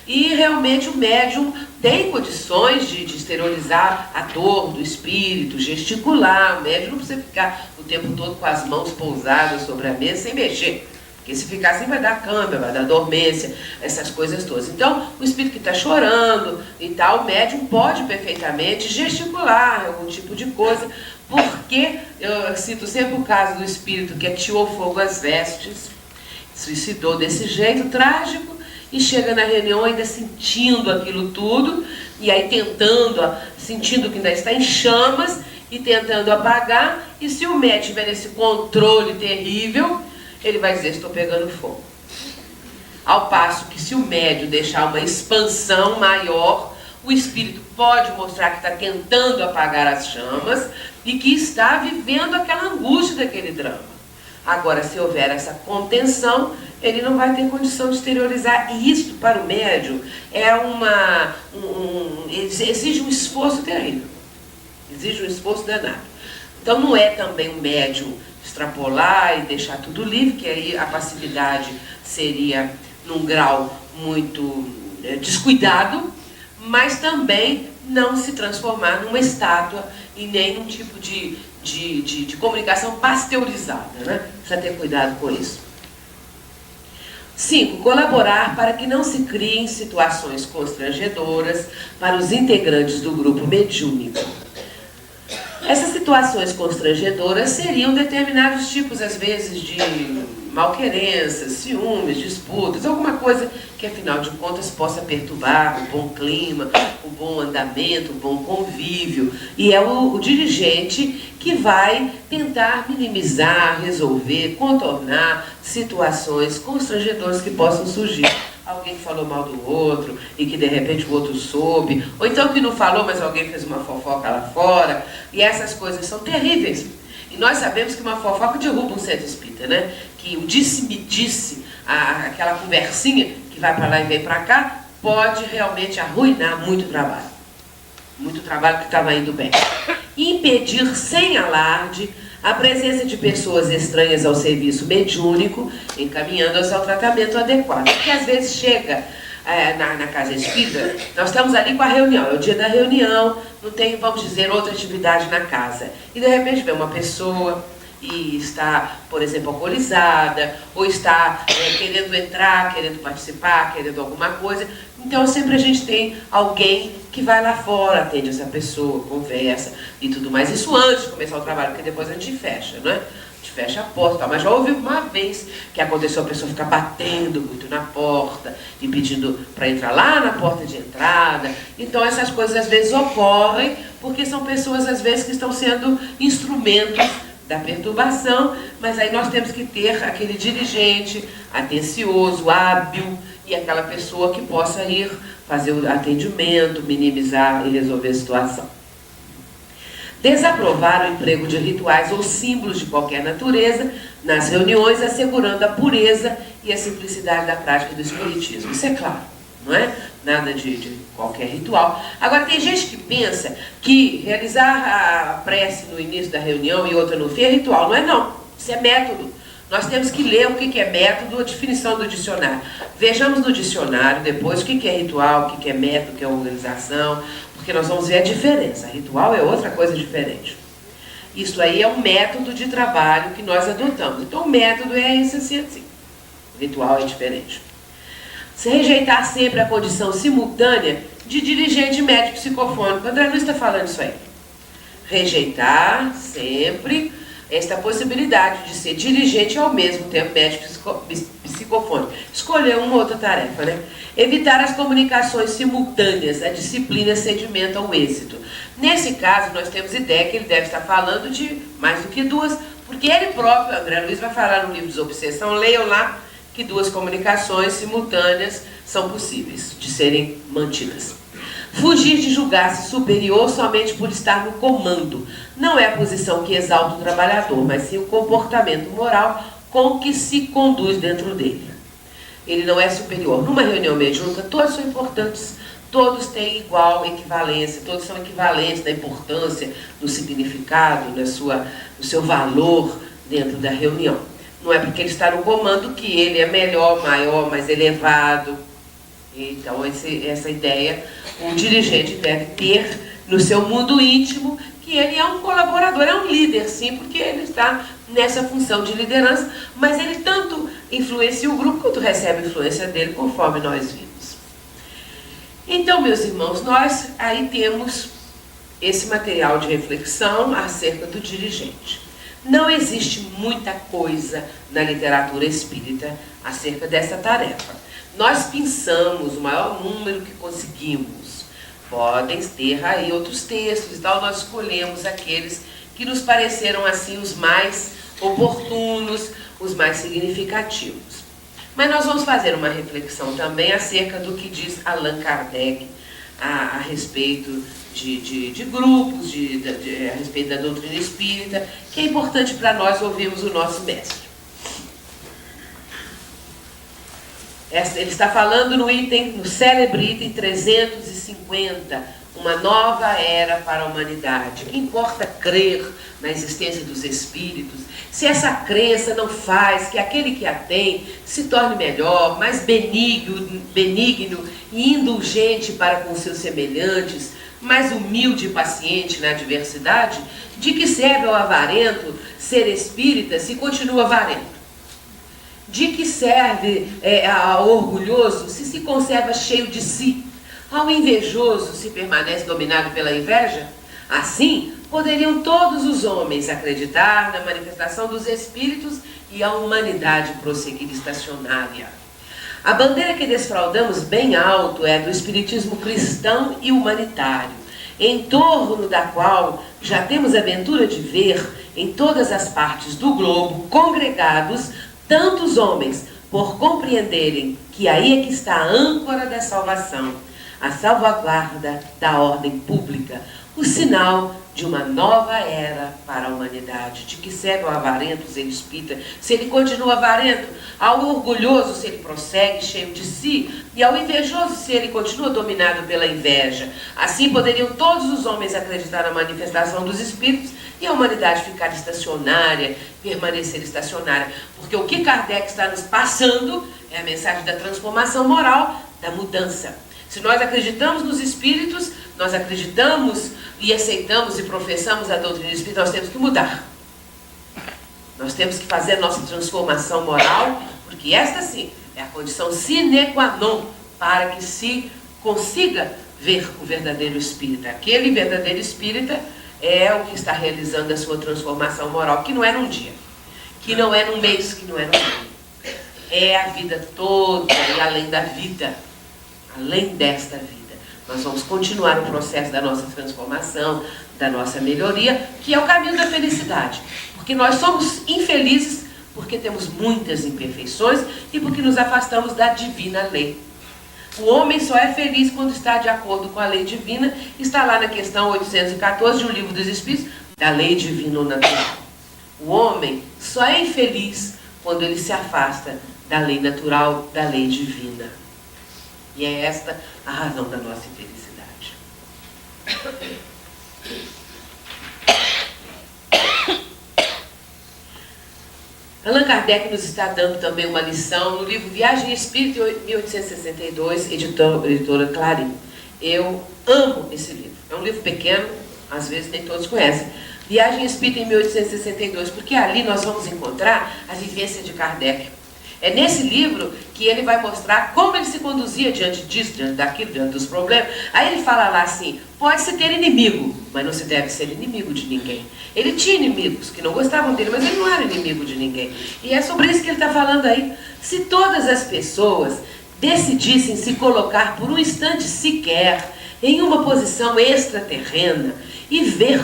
Speaker 1: e realmente o médium tem condições de exteriorizar a dor do espírito, gesticular. O médium não precisa ficar o tempo todo com as mãos pousadas sobre a mesa sem mexer. Porque se ficar assim vai dar câmbio, vai dar dormência, essas coisas todas. Então, o espírito que está chorando e tal, o médium pode perfeitamente gesticular algum tipo de coisa Porque eu cito sempre o caso do espírito que ateou fogo às vestes, suicidou desse jeito trágico e chega na reunião ainda sentindo aquilo tudo, e aí sentindo que ainda está em chamas e tentando apagar, e se o médium tiver esse controle terrível, ele vai dizer: estou pegando fogo. Ao passo que se o médium deixar uma expansão maior, o espírito pode mostrar que está tentando apagar as chamas e que está vivendo aquela angústia daquele drama. Agora, se houver essa contenção, ele não vai ter condição de exteriorizar. E isso, para o médium, exige um esforço terrível. Exige um esforço danado. Então, não é também o médium extrapolar e deixar tudo livre, que aí a passividade seria num grau muito descuidado, mas também não se transformar numa estátua e nem num tipo de comunicação pasteurizada, né? Precisa ter cuidado com isso. 5. Colaborar para que não se criem situações constrangedoras para os integrantes do grupo mediúnico. Essas situações constrangedoras seriam determinados tipos, às vezes, de malquerenças, ciúmes, disputas, alguma coisa que, afinal de contas, possa perturbar o bom clima, o bom andamento, o bom convívio. E é o dirigente que vai tentar minimizar, resolver, contornar situações constrangedoras que possam surgir. Alguém que falou mal do outro e que de repente o outro soube, ou então que não falou, mas alguém fez uma fofoca lá fora, e essas coisas são terríveis. E nós sabemos que uma fofoca derruba um centro espírita, né? Que o disse-me-disse, aquela conversinha que vai para lá e vem para cá, pode realmente arruinar muito trabalho. Muito trabalho que estava indo bem. Impedir sem alarde a presença de pessoas estranhas ao serviço mediúnico, encaminhando-as ao tratamento adequado. Porque às vezes chega na casa espírita, nós estamos ali com a reunião, é o dia da reunião, não tem, vamos dizer, outra atividade na casa. E de repente vem uma pessoa e está, por exemplo, alcoolizada, ou está querendo entrar, querendo participar, querendo alguma coisa. Então sempre a gente tem alguém que vai lá fora, atende essa pessoa, conversa e tudo mais. Isso antes de começar o trabalho, porque depois a gente fecha, não é? A gente fecha a porta, mas já houve uma vez que aconteceu a pessoa ficar batendo muito na porta e pedindo para entrar lá na porta de entrada. Então essas coisas às vezes ocorrem porque são pessoas às vezes que estão sendo instrumentos da perturbação, mas aí nós temos que ter aquele dirigente atencioso, hábil, e aquela pessoa que possa ir fazer o atendimento, minimizar e resolver a situação. Desaprovar o emprego de rituais ou símbolos de qualquer natureza nas reuniões, assegurando a pureza e a simplicidade da prática do espiritismo. Isso é claro, não é? Nada de qualquer ritual. Agora, tem gente que pensa que realizar a prece no início da reunião e outra no fim é ritual. Não é não, isso é método. Nós temos que ler o que é método, a definição do dicionário. Vejamos no dicionário depois o que é ritual, o que é método, o que é organização, porque nós vamos ver a diferença. Ritual é outra coisa diferente. Isso aí é um método de trabalho que nós adotamos. Então o método é esse assim. O ritual é diferente. Se rejeitar sempre a condição simultânea de dirigente médico psicofônico. André Luiz está falando isso aí. Rejeitar sempre esta possibilidade de ser dirigente e ao mesmo tempo médico psicofônico. Escolher uma outra tarefa, né? Evitar as comunicações simultâneas. A disciplina sedimenta o êxito. Nesse caso, nós temos ideia que ele deve estar falando de mais do que duas, porque ele próprio, André Luiz, vai falar no livro Desobsessão, leiam lá, que duas comunicações simultâneas são possíveis de serem mantidas. Fugir de julgar-se superior somente por estar no comando. Não é a posição que exalta o trabalhador, mas sim o comportamento moral com que se conduz dentro dele. Ele não é superior. Numa reunião mediúnica, todos são importantes, todos têm igual equivalência, todos são equivalentes na importância, no significado, no seu valor dentro da reunião. Não é porque ele está no comando que ele é melhor, maior, mais elevado. Então, essa ideia o dirigente deve ter no seu mundo íntimo, que ele é um colaborador, é um líder, sim, porque ele está nessa função de liderança, mas ele tanto influencia o grupo quanto recebe a influência dele, conforme nós vimos. Então, meus irmãos, nós aí temos esse material de reflexão acerca do dirigente. Não existe muita coisa na literatura espírita acerca dessa tarefa. Nós pensamos o maior número que conseguimos. Podem ter aí outros textos e tal, nós escolhemos aqueles que nos pareceram assim os mais oportunos, os mais significativos. Mas nós vamos fazer uma reflexão também acerca do que diz Allan Kardec a respeito de grupos, a respeito da doutrina espírita, que é importante para nós ouvirmos o nosso mestre. Ele está falando no célebre item 350, uma nova era para a humanidade. Que importa crer na existência dos espíritos, se essa crença não faz que aquele que a tem se torne melhor, mais benigno e indulgente para com seus semelhantes, mais humilde e paciente na adversidade, de que serve ao avarento ser espírita se continua avarento? De que serve ao orgulhoso se conserva cheio de si? Ao invejoso se permanece dominado pela inveja? Assim, poderiam todos os homens acreditar na manifestação dos espíritos e a humanidade prosseguir estacionária. A bandeira que desfraldamos bem alto é do espiritismo cristão e humanitário, em torno da qual já temos a ventura de ver em todas as partes do globo congregados tantos homens, por compreenderem que aí é que está a âncora da salvação, a salvaguarda da ordem pública, o sinal de uma nova era para a humanidade. De que serve ao avarento ser espírita, se ele continua avarento? Ao orgulhoso, se ele prossegue cheio de si? E ao invejoso, se ele continua dominado pela inveja? Assim poderiam todos os homens acreditar na manifestação dos espíritos e a humanidade ficar estacionária, permanecer estacionária. Porque o que Kardec está nos passando é a mensagem da transformação moral, da mudança. Se nós acreditamos nos espíritos, nós acreditamos e aceitamos e professamos a doutrina espírita, nós temos que mudar. Nós temos que fazer a nossa transformação moral, porque esta sim é a condição sine qua non para que se consiga ver o verdadeiro espírita. Aquele verdadeiro espírita é o que está realizando a sua transformação moral, que não é num dia, que não é num mês, que não é num ano. É a vida toda e além da vida. Além desta vida, nós vamos continuar o processo da nossa transformação, da nossa melhoria, que é o caminho da felicidade. Porque nós somos infelizes porque temos muitas imperfeições e porque nos afastamos da divina lei. O homem só é feliz quando está de acordo com a lei divina, está lá na questão 814 de O Livro dos Espíritos, da lei divina ou natural. O homem só é infeliz quando ele se afasta da lei natural, da lei divina. E é esta a razão da nossa infelicidade. Allan Kardec nos está dando também uma lição no livro Viagem Espírita, 1862, editora Clarim. Eu amo esse livro. É um livro pequeno, às vezes nem todos conhecem. Viagem Espírita em 1862, porque ali nós vamos encontrar a vivência de Kardec. É nesse livro que ele vai mostrar como ele se conduzia diante disso, diante daquilo, diante dos problemas. Aí ele fala lá assim, pode-se ter inimigo, mas não se deve ser inimigo de ninguém. Ele tinha inimigos que não gostavam dele, mas ele não era inimigo de ninguém. E é sobre isso que ele está falando aí. Se todas as pessoas decidissem se colocar por um instante sequer em uma posição extraterrena e ver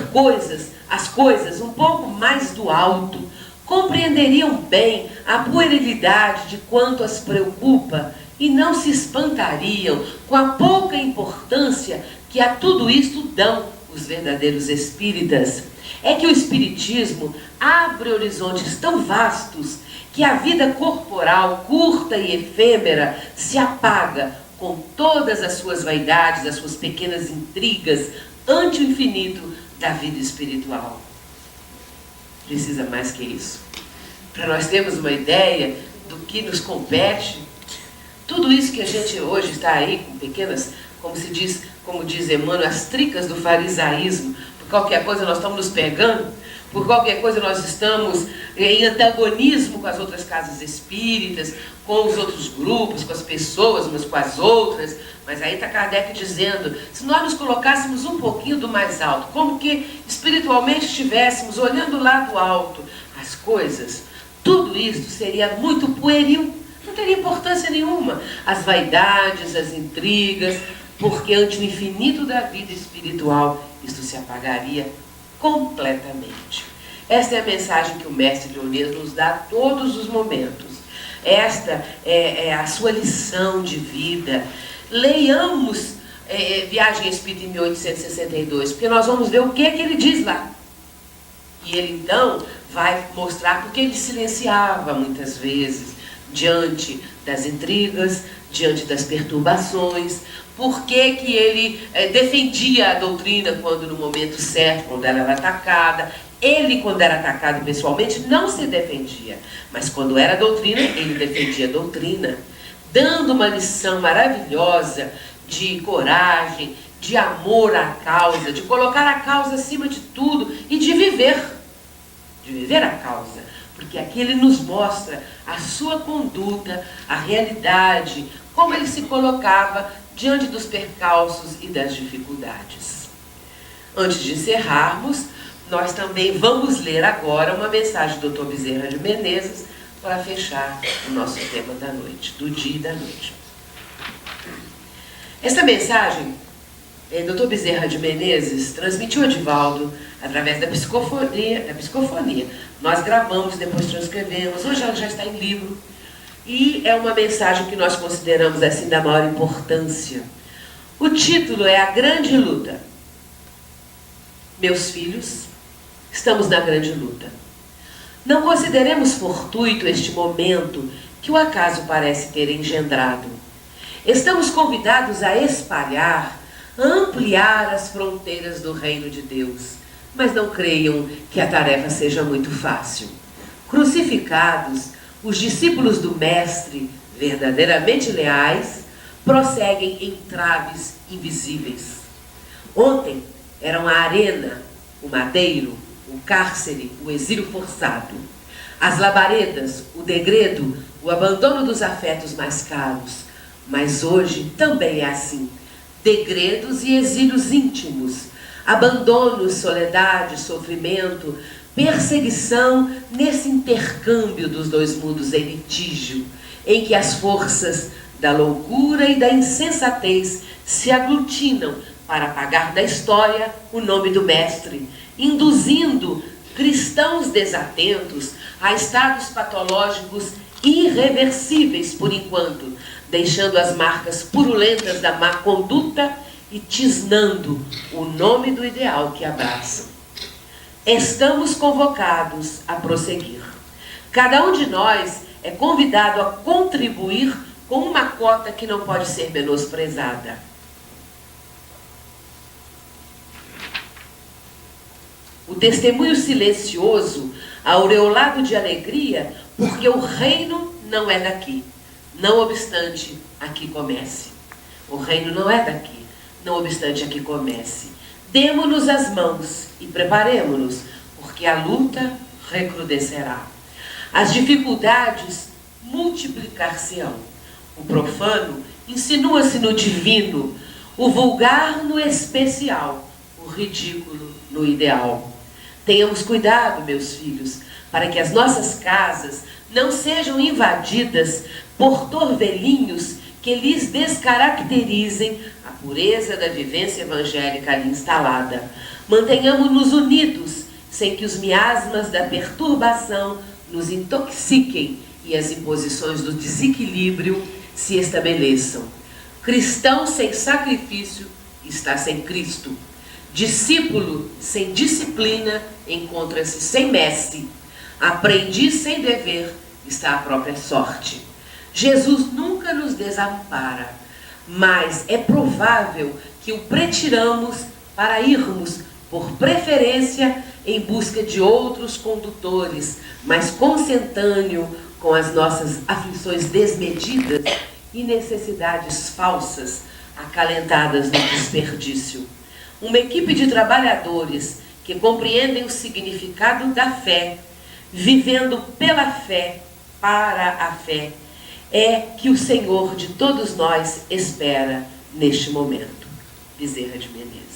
Speaker 1: as coisas um pouco mais do alto, compreenderiam bem a puerilidade de quanto as preocupa e não se espantariam com a pouca importância que a tudo isto dão os verdadeiros espíritas. É que o espiritismo abre horizontes tão vastos que a vida corporal, curta e efêmera, se apaga com todas as suas vaidades, as suas pequenas intrigas, ante o infinito da vida espiritual. Precisa mais que isso. Para nós termos uma ideia do que nos compete, tudo isso que a gente hoje está aí com pequenas, como diz Emmanuel, as tricas do farisaísmo, por qualquer coisa nós estamos nos pegando, por qualquer coisa nós estamos em antagonismo com as outras casas espíritas, com os outros grupos, com as pessoas umas com as outras. Mas aí está Kardec dizendo, se nós nos colocássemos um pouquinho do mais alto, como que espiritualmente estivéssemos olhando lá do alto as coisas, tudo isso seria muito pueril, não teria importância nenhuma. As vaidades, as intrigas, porque ante o infinito da vida espiritual, isto se apagaria completamente. Esta é a mensagem que o Mestre Leonês nos dá a todos os momentos. Esta é a sua lição de vida. Leiamos Viagem Espírita em 1862, porque nós vamos ver o que ele diz lá. E ele então vai mostrar porque ele silenciava muitas vezes diante das intrigas, diante das perturbações, por que ele defendia a doutrina quando no momento certo, quando ela era atacada. Ele, quando era atacado pessoalmente, não se defendia, mas quando era doutrina, ele defendia a doutrina, dando uma lição maravilhosa de coragem, de amor à causa, de colocar a causa acima de tudo e de viver a causa, porque aqui ele nos mostra a sua conduta, a realidade, como ele se colocava diante dos percalços e das dificuldades. Antes de encerrarmos, nós também vamos ler agora uma mensagem do Dr. Bezerra de Menezes para fechar o nosso tema da noite, do dia e da noite. Essa mensagem, Dr. Bezerra de Menezes transmitiu a Divaldo através da psicofonia. Nós gravamos, depois transcrevemos, hoje ela já está em livro. E é uma mensagem que nós consideramos assim da maior importância. O título é A Grande Luta. Meus filhos, estamos na grande luta. Não consideremos fortuito este momento que o acaso parece ter engendrado. Estamos convidados a espalhar, a ampliar as fronteiras do reino de Deus, mas não creiam que a tarefa seja muito fácil. Crucificados, os discípulos do Mestre, verdadeiramente leais, prosseguem em traves invisíveis. Ontem eram a arena, o madeiro, o cárcere, o exílio forçado, as labaredas, o degredo, o abandono dos afetos mais caros. Mas hoje também é assim. Degredos e exílios íntimos, abandono, soledade, sofrimento, perseguição nesse intercâmbio dos dois mundos em litígio, em que as forças da loucura e da insensatez se aglutinam para apagar da história o nome do Mestre, induzindo cristãos desatentos a estados patológicos irreversíveis por enquanto, deixando as marcas purulentas da má conduta e tisnando o nome do ideal que abraçam. Estamos convocados a prosseguir. Cada um de nós é convidado a contribuir com uma cota que não pode ser menosprezada. O testemunho silencioso, aureolado de alegria, porque o reino não é daqui, não obstante aqui comece. O reino não é daqui, não obstante aqui comece. Demo-nos as mãos e preparemo-nos, porque a luta recrudescerá. As dificuldades multiplicar-se-ão. O profano insinua-se no divino, o vulgar no especial, o ridículo no ideal. Tenhamos cuidado, meus filhos, para que as nossas casas não sejam invadidas por torvelinhos que lhes descaracterizem a pureza da vivência evangélica ali instalada. Mantenhamos-nos unidos, sem que os miasmas da perturbação nos intoxiquem e as imposições do desequilíbrio se estabeleçam. Cristão sem sacrifício está sem Cristo. Discípulo sem disciplina encontra-se sem mestre. Aprendiz sem dever está a própria sorte. Jesus nunca nos desampara, mas é provável que o pretiramos para irmos, por preferência, em busca de outros condutores, mas consentâneo com as nossas aflições desmedidas e necessidades falsas, acalentadas no desperdício. Uma equipe de trabalhadores que compreendem o significado da fé, vivendo pela fé, para a fé, é que o Senhor de todos nós espera neste momento. Bezerra de Menezes.